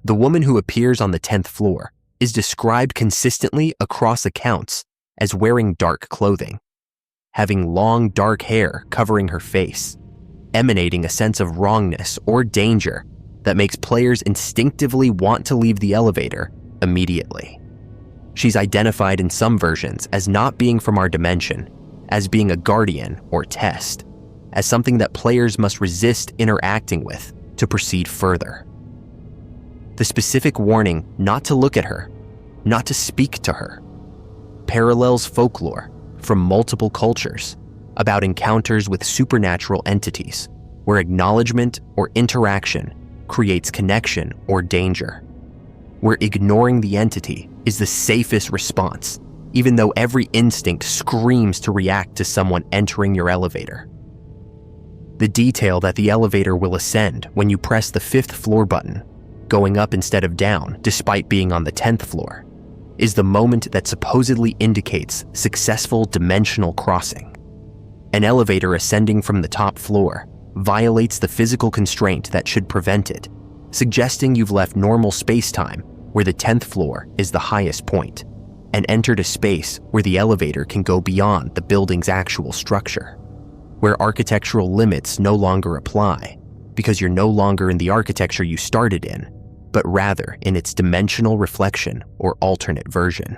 The woman who appears on the 10th floor is described consistently across accounts as wearing dark clothing, having long dark hair covering her face, emanating a sense of wrongness or danger that makes players instinctively want to leave the elevator immediately. She's identified in some versions as not being from our dimension, as being a guardian or test, as something that players must resist interacting with to proceed further. The specific warning not to look at her, not to speak to her, parallels folklore from multiple cultures about encounters with supernatural entities, where acknowledgement or interaction creates connection or danger, where ignoring the entity is the safest response, even though every instinct screams to react to someone entering your elevator. The detail that the elevator will ascend when you press the 5th floor button, going up instead of down despite being on the 10th floor, is the moment that supposedly indicates successful dimensional crossing. An elevator ascending from the top floor violates the physical constraint that should prevent it, suggesting you've left normal space-time where the 10th floor is the highest point, and entered a space where the elevator can go beyond the building's actual structure, where architectural limits no longer apply, because you're no longer in the architecture you started in, but rather in its dimensional reflection or alternate version.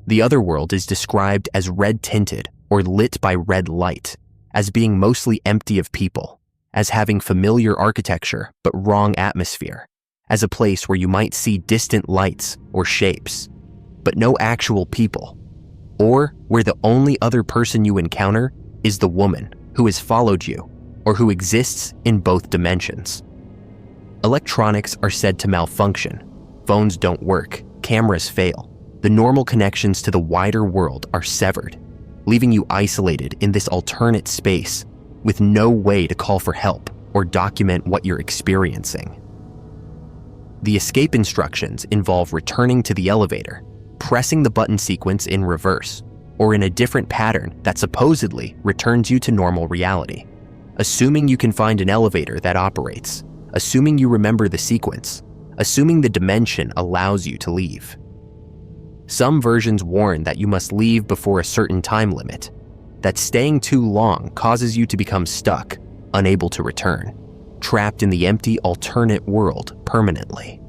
The other world is described as red-tinted or lit by red light, as being mostly empty of people, as having familiar architecture but wrong atmosphere, as a place where you might see distant lights or shapes, but no actual people, or where the only other person you encounter is the woman who has followed you or who exists in both dimensions. Electronics are said to malfunction, phones don't work, cameras fail, the normal connections to the wider world are severed, leaving you isolated in this alternate space with no way to call for help or document what you're experiencing. The escape instructions involve returning to the elevator, pressing the button sequence in reverse, or in a different pattern that supposedly returns you to normal reality, assuming you can find an elevator that operates, assuming you remember the sequence, assuming the dimension allows you to leave. Some versions warn that you must leave before a certain time limit, that staying too long causes you to become stuck, unable to return, trapped in the empty alternate world permanently.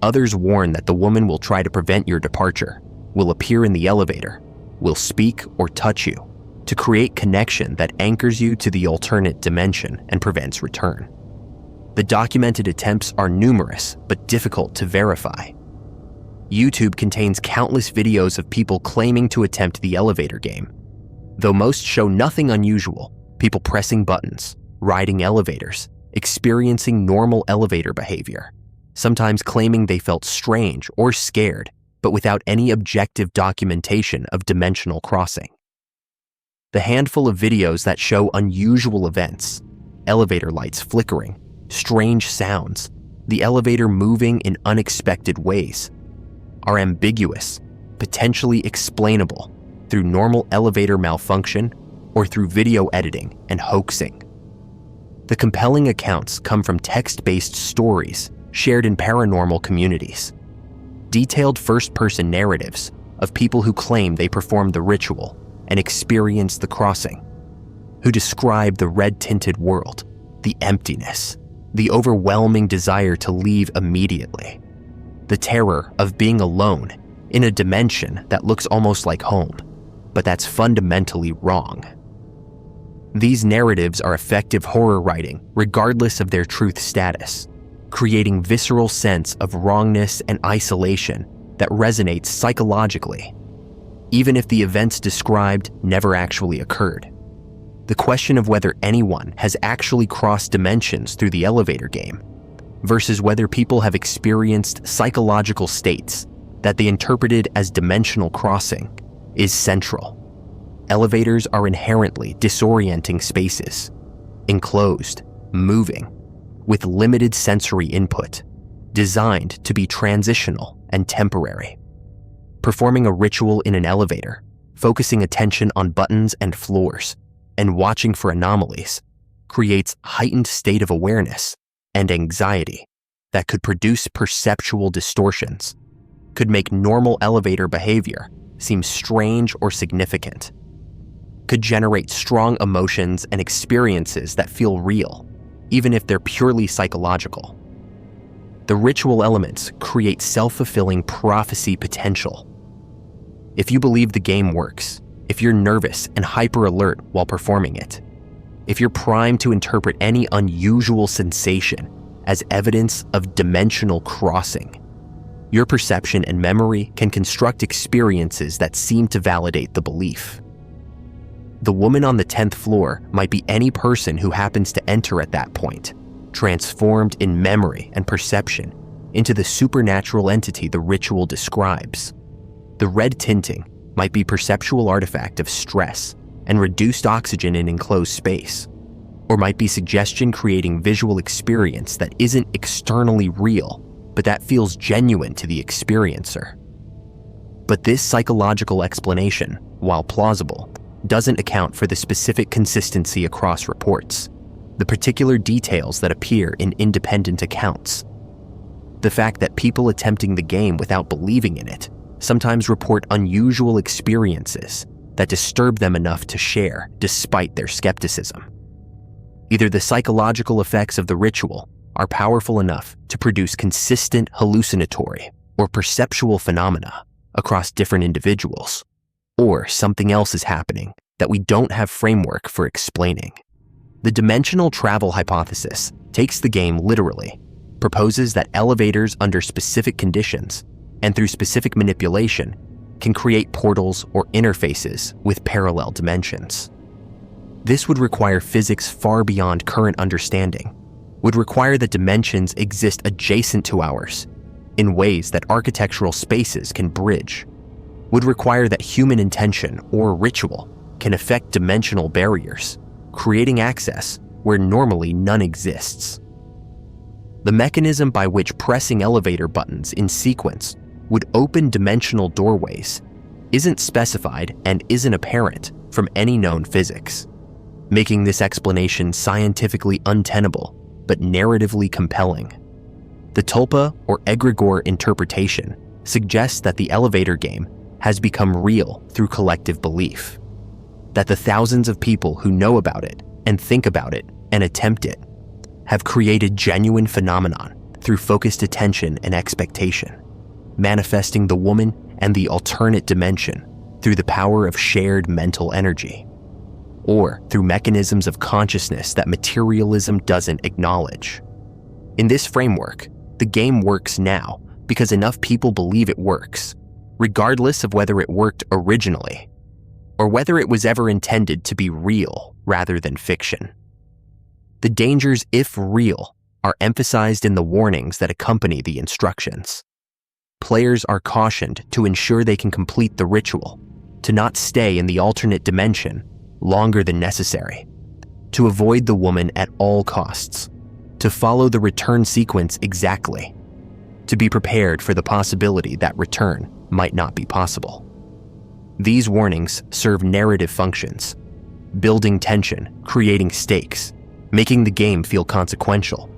Others warn that the woman will try to prevent your departure, will appear in the elevator, will speak or touch you, to create connection that anchors you to the alternate dimension and prevents return. The documented attempts are numerous but difficult to verify. YouTube contains countless videos of people claiming to attempt the elevator game. Though most show nothing unusual, people pressing buttons, riding elevators, experiencing normal elevator behavior, sometimes claiming they felt strange or scared, but without any objective documentation of dimensional crossing. The handful of videos that show unusual events, elevator lights flickering, strange sounds, the elevator moving in unexpected ways, are ambiguous, potentially explainable through normal elevator malfunction or through video editing and hoaxing. The compelling accounts come from text-based stories shared in paranormal communities, detailed first-person narratives of people who claim they performed the ritual and experienced the crossing, who describe the red-tinted world, the emptiness, the overwhelming desire to leave immediately, the terror of being alone in a dimension that looks almost like home, but that's fundamentally wrong. These narratives are effective horror writing regardless of their truth status, creating visceral sense of wrongness and isolation that resonates psychologically, even if the events described never actually occurred. The question of whether anyone has actually crossed dimensions through the elevator game versus whether people have experienced psychological states that they interpreted as dimensional crossing is central. Elevators are inherently disorienting spaces, enclosed, moving, with limited sensory input, designed to be transitional and temporary. Performing a ritual in an elevator, focusing attention on buttons and floors, and watching for anomalies creates heightened state of awareness and anxiety that could produce perceptual distortions, could make normal elevator behavior seem strange or significant, could generate strong emotions and experiences that feel real, even if they're purely psychological. The ritual elements create self-fulfilling prophecy potential. If you believe the game works, if you're nervous and hyper-alert while performing it, if you're primed to interpret any unusual sensation as evidence of dimensional crossing, your perception and memory can construct experiences that seem to validate the belief. The woman on the 10th floor might be any person who happens to enter at that point, transformed in memory and perception into the supernatural entity the ritual describes. The red tinting might be perceptual artifact of stress and reduced oxygen in enclosed space, or might be suggestion creating visual experience that isn't externally real, but that feels genuine to the experiencer. But this psychological explanation, while plausible, doesn't account for the specific consistency across reports, the particular details that appear in independent accounts. The fact that people attempting the game without believing in it sometimes report unusual experiences that disturb them enough to share despite their skepticism. Either the psychological effects of the ritual are powerful enough to produce consistent hallucinatory or perceptual phenomena across different individuals, or something else is happening that we don't have framework for explaining. The dimensional travel hypothesis takes the game literally, proposes that elevators under specific conditions and through specific manipulation can create portals or interfaces with parallel dimensions. This would require physics far beyond current understanding, would require that dimensions exist adjacent to ours in ways that architectural spaces can bridge, would require that human intention or ritual can affect dimensional barriers, creating access where normally none exists. The mechanism by which pressing elevator buttons in sequence would open dimensional doorways isn't specified and isn't apparent from any known physics, making this explanation scientifically untenable but narratively compelling. The tulpa or egregore interpretation suggests that the elevator game has become real through collective belief, that the thousands of people who know about it and think about it and attempt it have created genuine phenomenon through focused attention and expectation, manifesting the woman and the alternate dimension through the power of shared mental energy, or through mechanisms of consciousness that materialism doesn't acknowledge. In this framework, the game works now because enough people believe it works, regardless of whether it worked originally, or whether it was ever intended to be real rather than fiction. The dangers, if real, are emphasized in the warnings that accompany the instructions. Players are cautioned to ensure they can complete the ritual, to not stay in the alternate dimension longer than necessary, to avoid the woman at all costs, to follow the return sequence exactly, to be prepared for the possibility that return might not be possible. These warnings serve narrative functions, building tension, creating stakes, making the game feel consequential.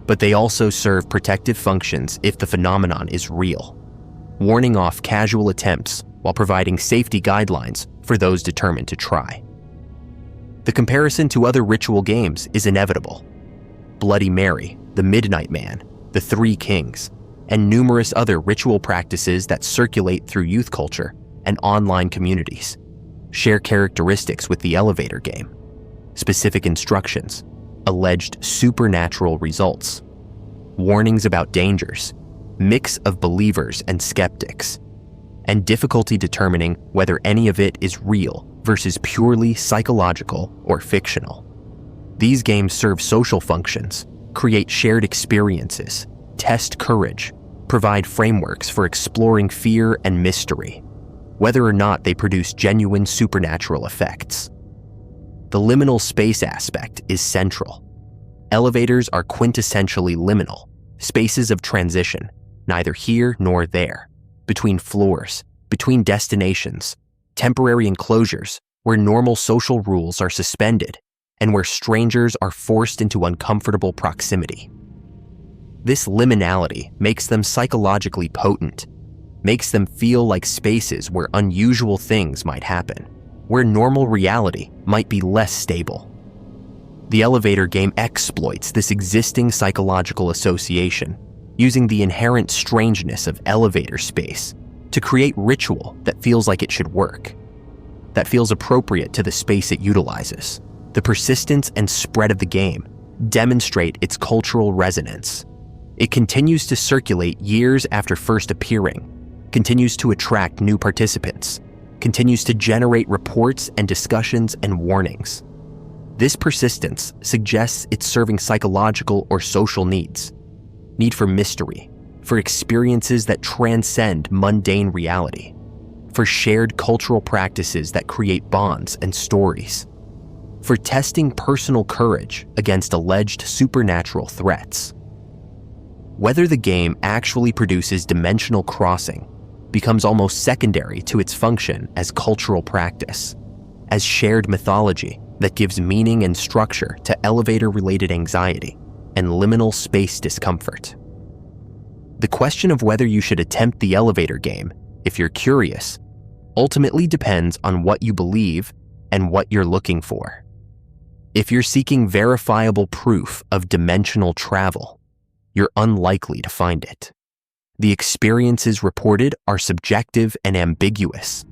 But they also serve protective functions if the phenomenon is real, warning off casual attempts while providing safety guidelines for those determined to try. The comparison to other ritual games is inevitable. Bloody Mary, the Midnight Man, the Three Kings, and numerous other ritual practices that circulate through youth culture and online communities share characteristics with the elevator game: specific instructions, alleged supernatural results, warnings about dangers, mix of believers and skeptics, and difficulty determining whether any of it is real versus purely psychological or fictional. These games serve social functions, create shared experiences, test courage, provide frameworks for exploring fear and mystery, whether or not they produce genuine supernatural effects. The liminal space aspect is central. Elevators are quintessentially liminal, spaces of transition, neither here nor there, between floors, between destinations, temporary enclosures where normal social rules are suspended and where strangers are forced into uncomfortable proximity. This liminality makes them psychologically potent, makes them feel like spaces where unusual things might happen, where normal reality might be less stable. The elevator game exploits this existing psychological association, using the inherent strangeness of elevator space to create ritual that feels like it should work, that feels appropriate to the space it utilizes. The persistence and spread of the game demonstrate its cultural resonance. It continues to circulate years after first appearing, continues to attract new participants, continues to generate reports and discussions and warnings. This persistence suggests it's serving psychological or social needs: need for mystery, for experiences that transcend mundane reality, for shared cultural practices that create bonds and stories, for testing personal courage against alleged supernatural threats. Whether the game actually produces dimensional crossing becomes almost secondary to its function as cultural practice, as shared mythology that gives meaning and structure to elevator-related anxiety and liminal space discomfort. The question of whether you should attempt the elevator game, if you're curious, ultimately depends on what you believe and what you're looking for. If you're seeking verifiable proof of dimensional travel, you're unlikely to find it. The experiences reported are subjective and ambiguous,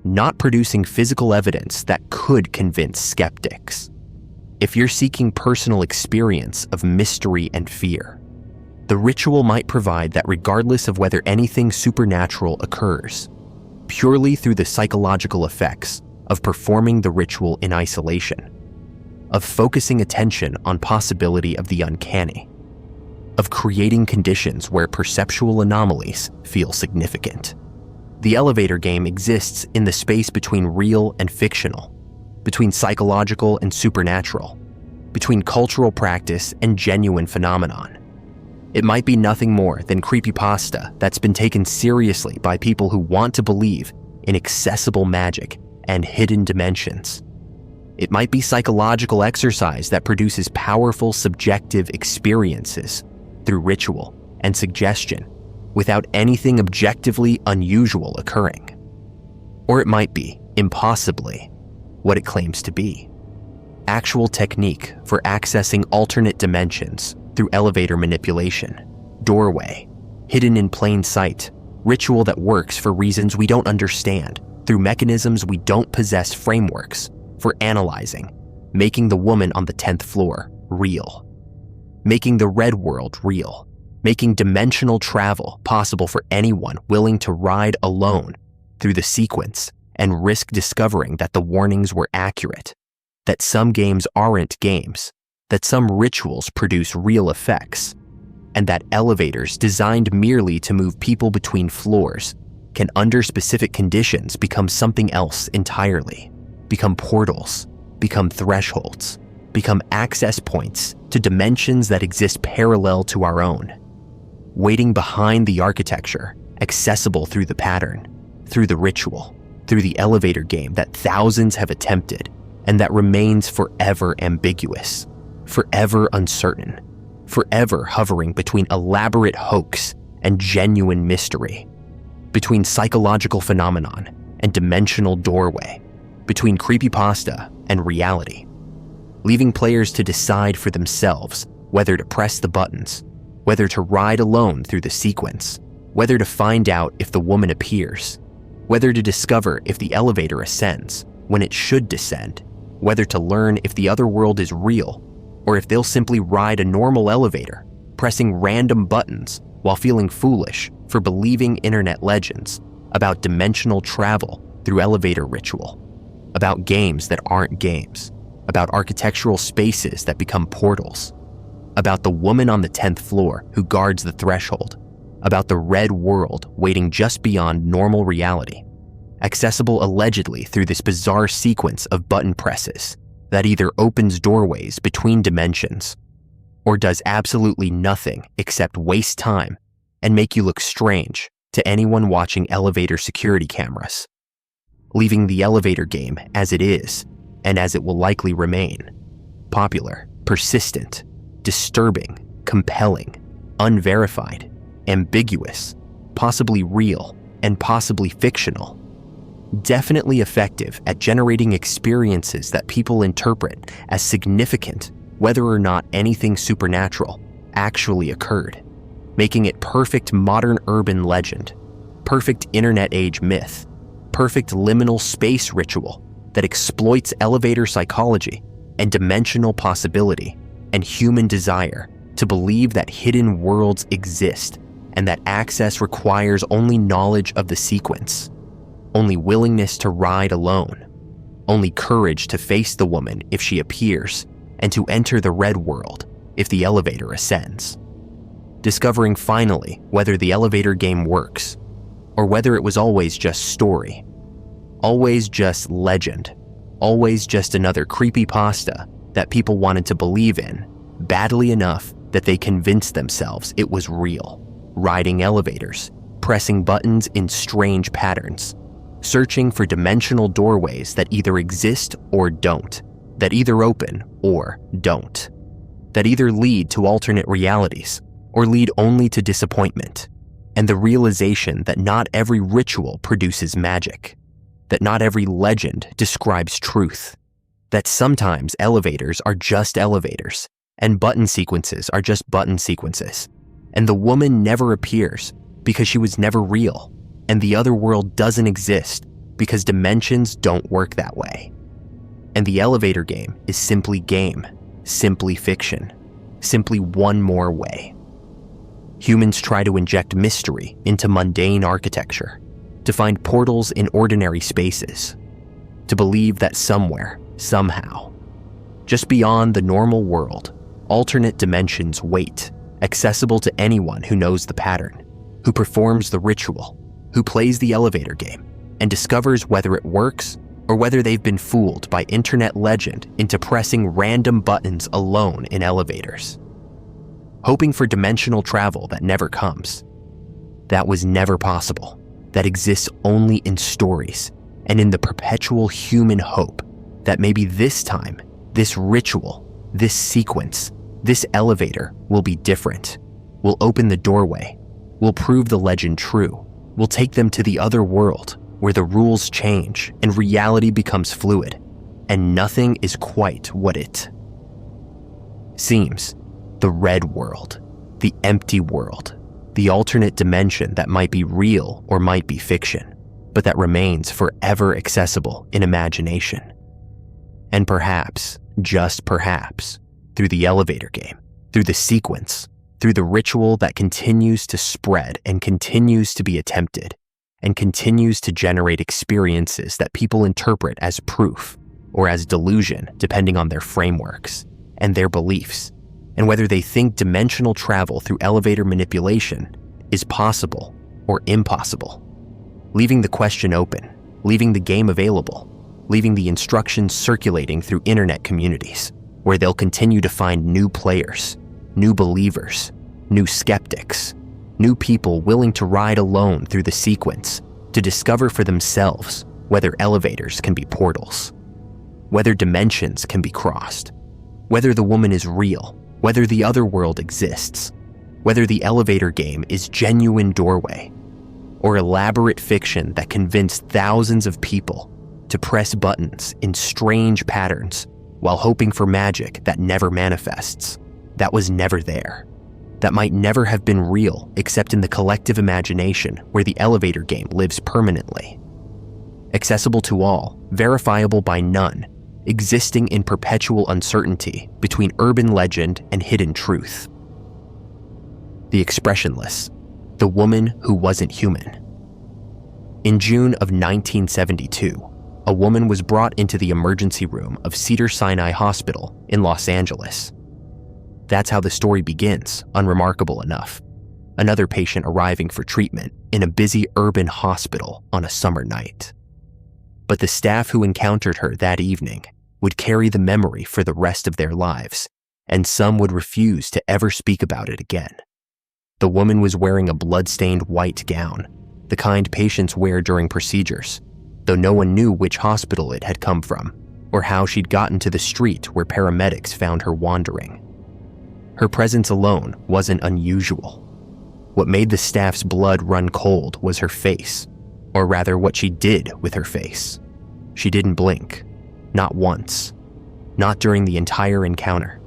not producing physical evidence that could convince skeptics. If you're seeking personal experience of mystery and fear, the ritual might provide that regardless of whether anything supernatural occurs, purely through the psychological effects of performing the ritual in isolation, of focusing attention on possibility of the uncanny, of creating conditions where perceptual anomalies feel significant. The elevator game exists in the space between real and fictional, between psychological and supernatural, between cultural practice and genuine phenomenon. It might be nothing more than creepypasta that's been taken seriously by people who want to believe in accessible magic and hidden dimensions. It might be psychological exercise that produces powerful subjective experiences through ritual and suggestion without anything objectively unusual occurring. Or it might be, impossibly, what it claims to be: actual technique for accessing alternate dimensions through elevator manipulation, doorway, hidden in plain sight, ritual that works for reasons we don't understand, through mechanisms we don't possess frameworks for analyzing, making the woman on the 10th floor real, making the red world real, making dimensional travel possible for anyone willing to ride alone through the sequence and risk discovering that the warnings were accurate, that some games aren't games, that some rituals produce real effects, and that elevators designed merely to move people between floors can, under specific conditions, become something else entirely, become portals, become thresholds, become access points to dimensions that exist parallel to our own, waiting behind the architecture, accessible through the pattern, through the ritual, through the elevator game that thousands have attempted and that remains forever ambiguous, forever uncertain, forever hovering between elaborate hoax and genuine mystery, between psychological phenomenon and dimensional doorway, between creepypasta and reality, leaving players to decide for themselves whether to press the buttons, whether to ride alone through the sequence, whether to find out if the woman appears, whether to discover if the elevator ascends when it should descend, whether to learn if the other world is real, or if they'll simply ride a normal elevator, pressing random buttons while feeling foolish for believing internet legends about dimensional travel through elevator ritual, about games that aren't games, about architectural spaces that become portals, about the woman on the 10th floor who guards the threshold, about the red world waiting just beyond normal reality, accessible allegedly through this bizarre sequence of button presses that either opens doorways between dimensions or does absolutely nothing except waste time and make you look strange to anyone watching elevator security cameras, leaving the elevator game as it is and as it will likely remain: popular, persistent, disturbing, compelling, unverified, ambiguous, possibly real, and possibly fictional. Definitely effective at generating experiences that people interpret as significant whether or not anything supernatural actually occurred, making it perfect modern urban legend, perfect internet age myth, perfect liminal space ritual that exploits elevator psychology and dimensional possibility and human desire to believe that hidden worlds exist and that access requires only knowledge of the sequence, only willingness to ride alone, only courage to face the woman if she appears and to enter the red world if the elevator ascends. Discovering finally whether the elevator game works or whether it was always just story, always just legend, always just another creepypasta that people wanted to believe in badly enough that they convinced themselves it was real, riding elevators, pressing buttons in strange patterns, searching for dimensional doorways that either exist or don't, that either open or don't, that either lead to alternate realities or lead only to disappointment, and the realization that not every ritual produces magic, that not every legend describes truth, That sometimes elevators are just elevators, and button sequences are just button sequences, and the woman never appears because she was never real, and the other world doesn't exist because dimensions don't work that way. And the elevator game is simply game, simply fiction, simply one more way. Humans try to inject mystery into mundane architecture, to find portals in ordinary spaces, to believe that somewhere, somehow, just beyond the normal world, alternate dimensions wait, accessible to anyone who knows the pattern, who performs the ritual, who plays the elevator game, and discovers whether it works or whether they've been fooled by internet legend into pressing random buttons alone in elevators, hoping for dimensional travel that never comes. That was never possible. That exists only in stories and in the perpetual human hope that maybe this time, this ritual, this sequence, this elevator will be different, will open the doorway, will prove the legend true, will take them to the other world where the rules change and reality becomes fluid, and nothing is quite what it seems. The red world, the empty world, the alternate dimension that might be real or might be fiction, but that remains forever accessible in imagination. And perhaps, just perhaps, through the elevator game, through the sequence, through the ritual that continues to spread and continues to be attempted, and continues to generate experiences that people interpret as proof or as delusion depending on their frameworks and their beliefs, and whether they think dimensional travel through elevator manipulation is possible or impossible, leaving the question open, leaving the game available, leaving the instructions circulating through internet communities, where they'll continue to find new players, new believers, new skeptics, new people willing to ride alone through the sequence to discover for themselves whether elevators can be portals, whether dimensions can be crossed, whether the woman is real, whether the other world exists, whether the elevator game is genuine doorway, or elaborate fiction that convinced thousands of people to press buttons in strange patterns while hoping for magic that never manifests, that was never there, that might never have been real except in the collective imagination where the elevator game lives permanently. Accessible to all, verifiable by none, existing in perpetual uncertainty between urban legend and hidden truth. The expressionless, the woman who wasn't human. In June of 1972, a woman was brought into the emergency room of Cedars-Sinai Hospital in Los Angeles. That's how the story begins, unremarkable enough. Another patient arriving for treatment in a busy urban hospital on a summer night. But the staff who encountered her that evening would carry the memory for the rest of their lives, and some would refuse to ever speak about it again. The woman was wearing a blood-stained white gown, the kind patients wear during procedures, though no one knew which hospital it had come from, or how she'd gotten to the street where paramedics found her wandering. Her presence alone wasn't unusual. What made the staff's blood run cold was her face, or rather what she did with her face. She didn't blink, not once, not during the entire encounter.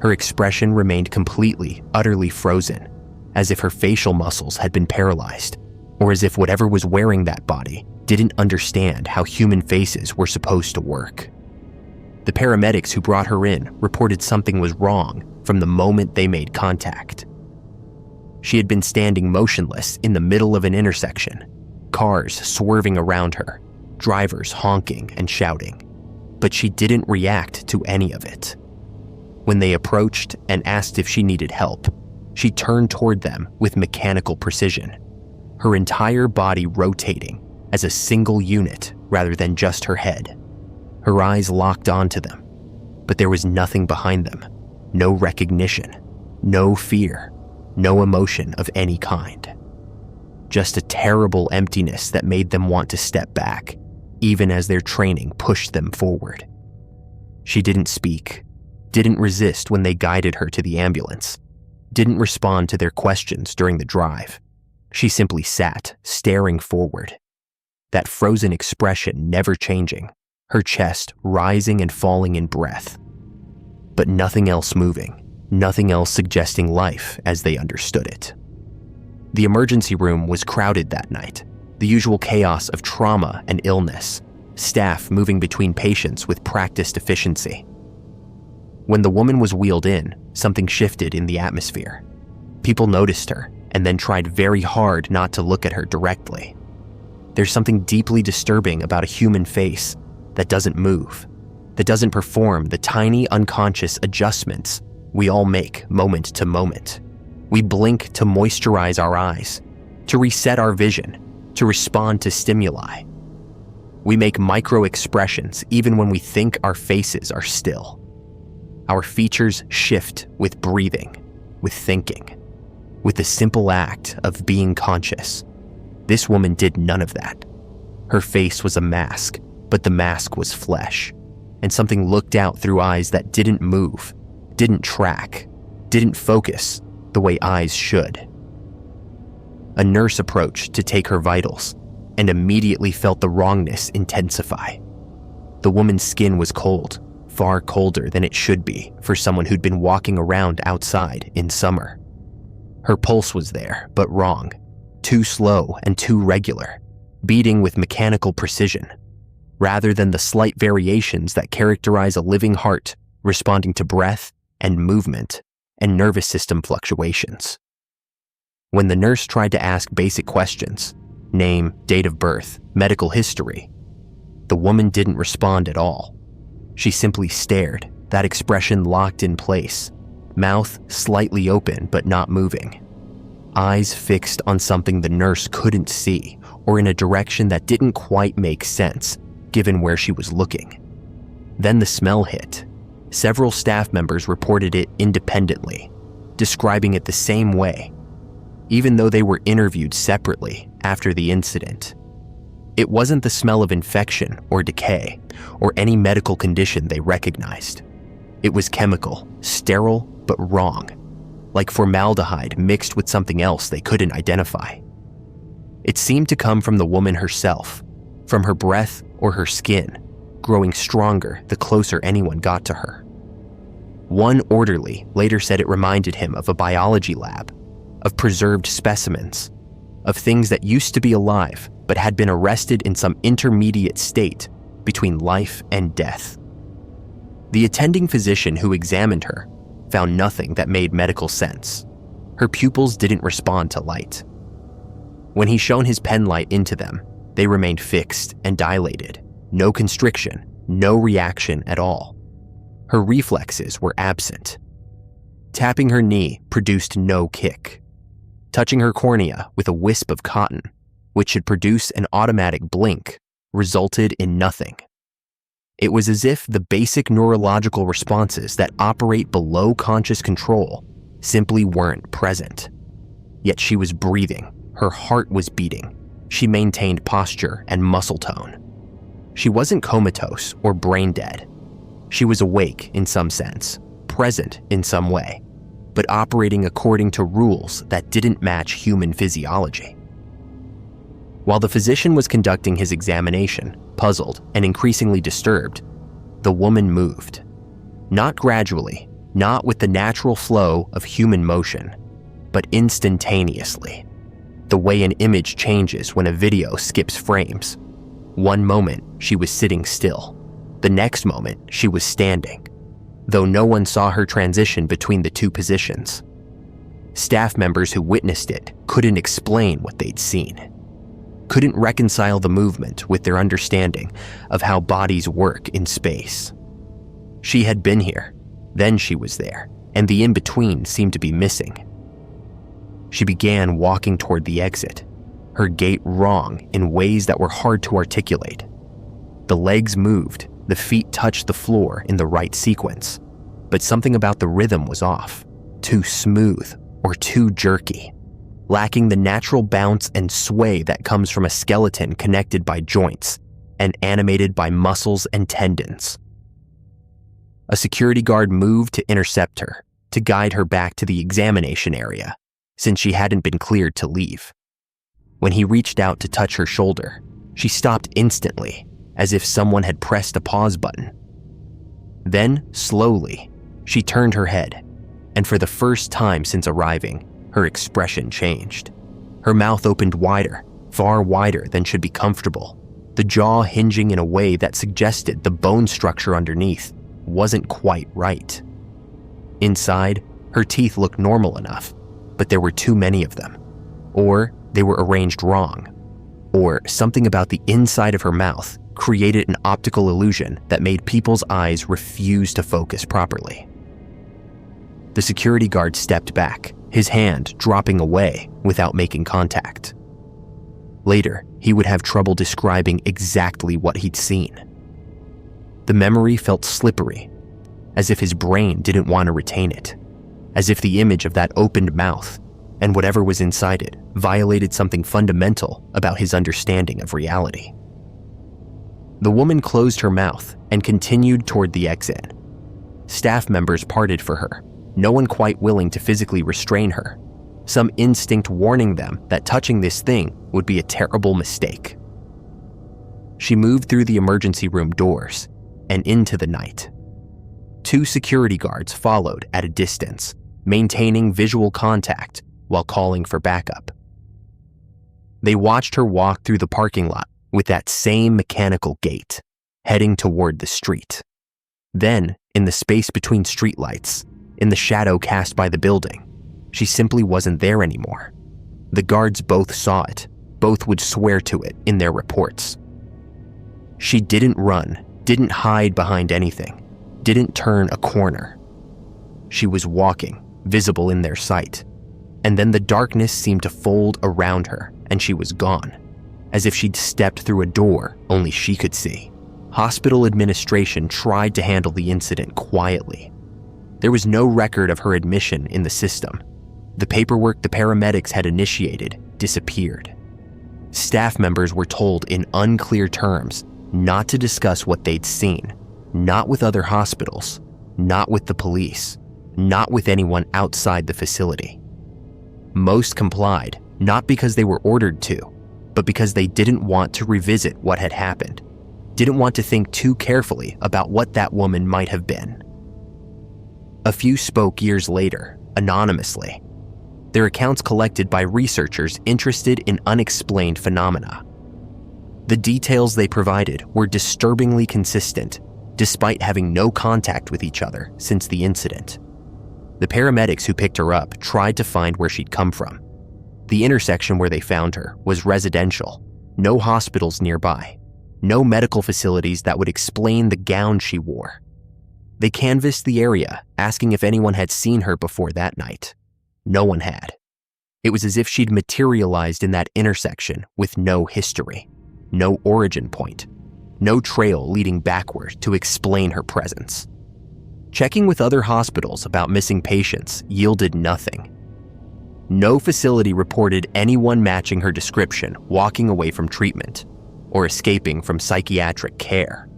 Her expression remained completely, utterly frozen, as if her facial muscles had been paralyzed, or as if whatever was wearing that body didn't understand how human faces were supposed to work. The paramedics who brought her in reported something was wrong from the moment they made contact. She had been standing motionless in the middle of an intersection, cars swerving around her, drivers honking and shouting, but she didn't react to any of it. When they approached and asked if she needed help, she turned toward them with mechanical precision, her entire body rotating as a single unit rather than just her head. Her eyes locked onto them, but there was nothing behind them, no recognition, no fear, no emotion of any kind. Just a terrible emptiness that made them want to step back, even as their training pushed them forward. She didn't speak, didn't resist when they guided her to the ambulance, didn't respond to their questions during the drive. She simply sat, staring forward, that frozen expression never changing, her chest rising and falling in breath. But nothing else moving, nothing else suggesting life as they understood it. The emergency room was crowded that night, the usual chaos of trauma and illness, staff moving between patients with practiced efficiency. When the woman was wheeled in, something shifted in the atmosphere. People noticed her and then tried very hard not to look at her directly. There's something deeply disturbing about a human face that doesn't move, that doesn't perform the tiny unconscious adjustments we all make moment to moment. We blink to moisturize our eyes, to reset our vision, to respond to stimuli. We make micro expressions even when we think our faces are still. Our features shift with breathing, with thinking, with the simple act of being conscious. This woman did none of that. Her face was a mask, but the mask was flesh, and something looked out through eyes that didn't move, didn't track, didn't focus the way eyes should. A nurse approached to take her vitals and immediately felt the wrongness intensify. The woman's skin was cold, far colder than it should be for someone who'd been walking around outside in summer. Her pulse was there, but wrong, too slow and too regular, beating with mechanical precision, rather than the slight variations that characterize a living heart responding to breath and movement and nervous system fluctuations. When the nurse tried to ask basic questions, name, date of birth, medical history, the woman didn't respond at all. She simply stared, that expression locked in place, mouth slightly open but not moving, eyes fixed on something the nurse couldn't see or in a direction that didn't quite make sense given where she was looking. Then the smell hit. Several staff members reported it independently, describing it the same way, even though they were interviewed separately after the incident. It wasn't the smell of infection or decay or any medical condition they recognized. It was chemical, sterile but wrong, like formaldehyde mixed with something else they couldn't identify. It seemed to come from the woman herself, from her breath or her skin, growing stronger the closer anyone got to her. One orderly later said it reminded him of a biology lab, of preserved specimens, of things that used to be alive but had been arrested in some intermediate state between life and death. The attending physician who examined her found nothing that made medical sense. Her pupils didn't respond to light. When he shone his pen light into them, they remained fixed and dilated, no constriction, no reaction at all. Her reflexes were absent. Tapping her knee produced no kick. Touching her cornea with a wisp of cotton, which should produce an automatic blink, resulted in nothing. It was as if the basic neurological responses that operate below conscious control simply weren't present. Yet she was breathing, her heart was beating, she maintained posture and muscle tone. She wasn't comatose or brain dead. She was awake in some sense, present in some way, but operating according to rules that didn't match human physiology. While the physician was conducting his examination, puzzled and increasingly disturbed, the woman moved. Not gradually, not with the natural flow of human motion, but instantaneously, the way an image changes when a video skips frames. One moment, she was sitting still. The next moment, she was standing, though no one saw her transition between the two positions. Staff members who witnessed it couldn't explain what they'd seen, couldn't reconcile the movement with their understanding of how bodies work in space. She had been here, then she was there, and the in-between seemed to be missing. She began walking toward the exit, her gait wrong in ways that were hard to articulate. The legs moved, the feet touched the floor in the right sequence, but something about the rhythm was off, too smooth or too jerky, lacking the natural bounce and sway that comes from a skeleton connected by joints and animated by muscles and tendons. A security guard moved to intercept her, to guide her back to the examination area, since she hadn't been cleared to leave. When he reached out to touch her shoulder, she stopped instantly, as if someone had pressed a pause button. Then, slowly, she turned her head, and for the first time since arriving, her expression changed. Her mouth opened wider, far wider than should be comfortable, the jaw hinging in a way that suggested the bone structure underneath wasn't quite right. Inside, her teeth looked normal enough, but there were too many of them. Or they were arranged wrong. Or something about the inside of her mouth created an optical illusion that made people's eyes refuse to focus properly. The security guard stepped back, his hand dropping away without making contact. Later, he would have trouble describing exactly what he'd seen. The memory felt slippery, as if his brain didn't want to retain it, as if the image of that opened mouth and whatever was inside it violated something fundamental about his understanding of reality. The woman closed her mouth and continued toward the exit. Staff members parted for her, no one quite willing to physically restrain her, some instinct warning them that touching this thing would be a terrible mistake. She moved through the emergency room doors and into the night. 2 security guards followed at a distance, maintaining visual contact while calling for backup. They watched her walk through the parking lot with that same mechanical gait, heading toward the street. Then, in the space between streetlights, in the shadow cast by the building, she simply wasn't there anymore. The guards both saw it, both would swear to it in their reports. She didn't run, didn't hide behind anything, didn't turn a corner. She was walking, visible in their sight, and then the darkness seemed to fold around her and she was gone, as if she'd stepped through a door only she could see. Hospital administration tried to handle the incident quietly. There was no record of her admission in the system. The paperwork the paramedics had initiated disappeared. Staff members were told in unclear terms not to discuss what they'd seen, not with other hospitals, not with the police, not with anyone outside the facility. Most complied, not because they were ordered to, but because they didn't want to revisit what had happened, didn't want to think too carefully about what that woman might have been. A few spoke years later, anonymously, their accounts collected by researchers interested in unexplained phenomena. The details they provided were disturbingly consistent, despite having no contact with each other since the incident. The paramedics who picked her up tried to find where she'd come from. The intersection where they found her was residential, no hospitals nearby, no medical facilities that would explain the gown she wore. They canvassed the area, asking if anyone had seen her before that night. No one had. It was as if she'd materialized in that intersection with no history, no origin point, no trail leading backward to explain her presence. Checking with other hospitals about missing patients yielded nothing. No facility reported anyone matching her description walking away from treatment or escaping from psychiatric care.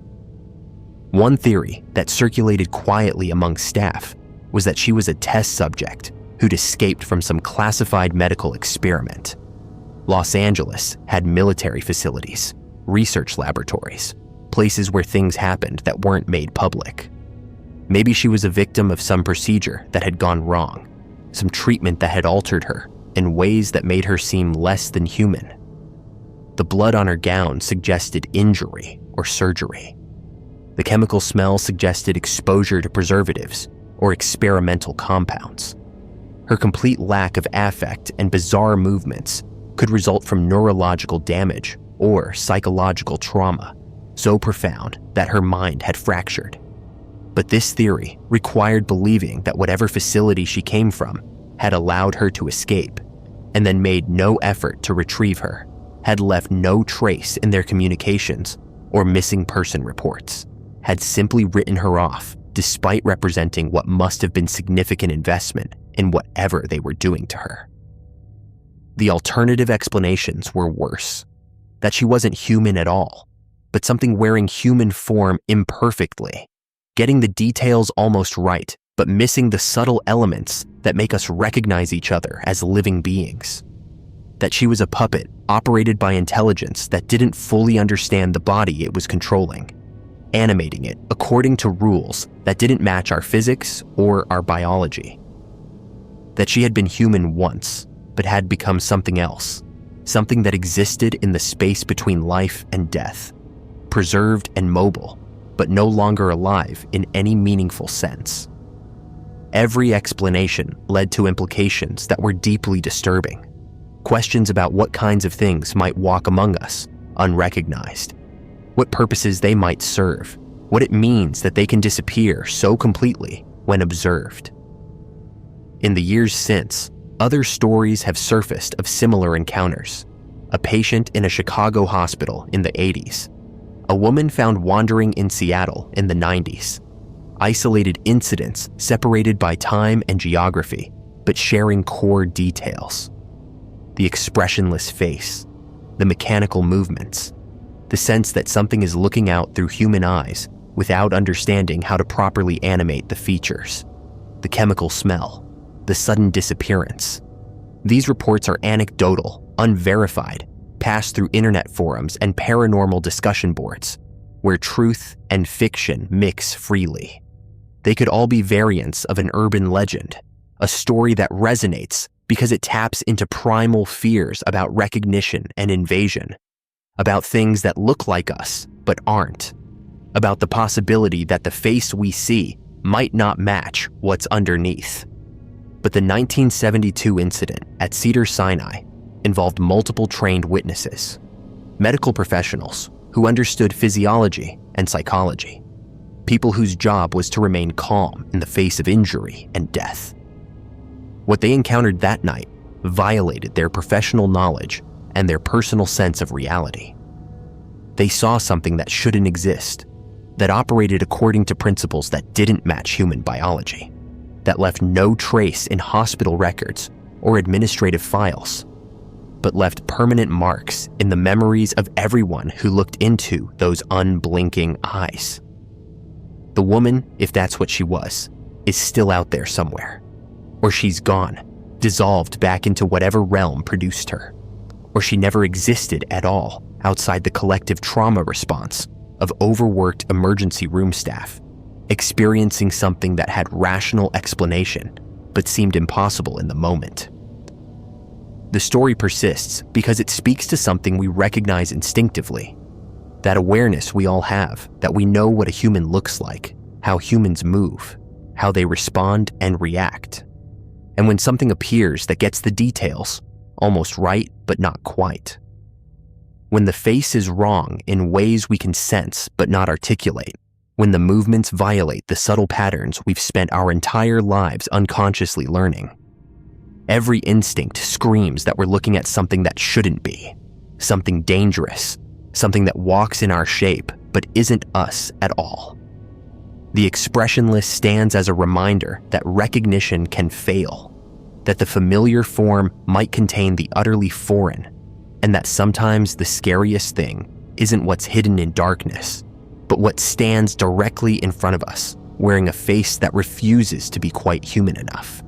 One theory that circulated quietly among staff was that she was a test subject who'd escaped from some classified medical experiment. Los Angeles had military facilities, research laboratories, places where things happened that weren't made public. Maybe she was a victim of some procedure that had gone wrong, some treatment that had altered her in ways that made her seem less than human. The blood on her gown suggested injury or surgery. The chemical smell suggested exposure to preservatives or experimental compounds. Her complete lack of affect and bizarre movements could result from neurological damage or psychological trauma so profound that her mind had fractured. But this theory required believing that whatever facility she came from had allowed her to escape and then made no effort to retrieve her, had left no trace in their communications or missing person reports, had simply written her off despite representing what must have been significant investment in whatever they were doing to her. The alternative explanations were worse, that she wasn't human at all, but something wearing human form imperfectly, getting the details almost right, but missing the subtle elements that make us recognize each other as living beings. That she was a puppet operated by intelligence that didn't fully understand the body it was controlling, animating it according to rules that didn't match our physics or our biology. That she had been human once, but had become something else, something that existed in the space between life and death, preserved and mobile, but no longer alive in any meaningful sense. Every explanation led to implications that were deeply disturbing. Questions about what kinds of things might walk among us, unrecognized, what purposes they might serve, what it means that they can disappear so completely when observed. In the years since, other stories have surfaced of similar encounters. A patient in a Chicago hospital in the 80s, a woman found wandering in Seattle in the 90s, isolated incidents separated by time and geography, but sharing core details. The expressionless face, the mechanical movements, the sense that something is looking out through human eyes without understanding how to properly animate the features, the chemical smell, the sudden disappearance. These reports are anecdotal, unverified, passed through internet forums and paranormal discussion boards, where truth and fiction mix freely. They could all be variants of an urban legend, a story that resonates because it taps into primal fears about recognition and invasion, about things that look like us but aren't, about the possibility that the face we see might not match what's underneath. But the 1972 incident at Cedars-Sinai involved multiple trained witnesses, medical professionals who understood physiology and psychology, people whose job was to remain calm in the face of injury and death. What they encountered that night violated their professional knowledge and their personal sense of reality. They saw something that shouldn't exist, that operated according to principles that didn't match human biology, that left no trace in hospital records or administrative files, but left permanent marks in the memories of everyone who looked into those unblinking eyes. The woman, if that's what she was, is still out there somewhere. Or she's gone, dissolved back into whatever realm produced her. Or she never existed at all outside the collective trauma response of overworked emergency room staff, experiencing something that had rational explanation but seemed impossible in the moment. The story persists because it speaks to something we recognize instinctively, that awareness we all have, that we know what a human looks like, how humans move, how they respond and react. And when something appears that gets the details, almost right but not quite. When the face is wrong in ways we can sense but not articulate, when the movements violate the subtle patterns we've spent our entire lives unconsciously learning. Every instinct screams that we're looking at something that shouldn't be, something dangerous, something that walks in our shape but isn't us at all. The expressionless stands as a reminder that recognition can fail, that the familiar form might contain the utterly foreign, and that sometimes the scariest thing isn't what's hidden in darkness, but what stands directly in front of us, wearing a face that refuses to be quite human enough.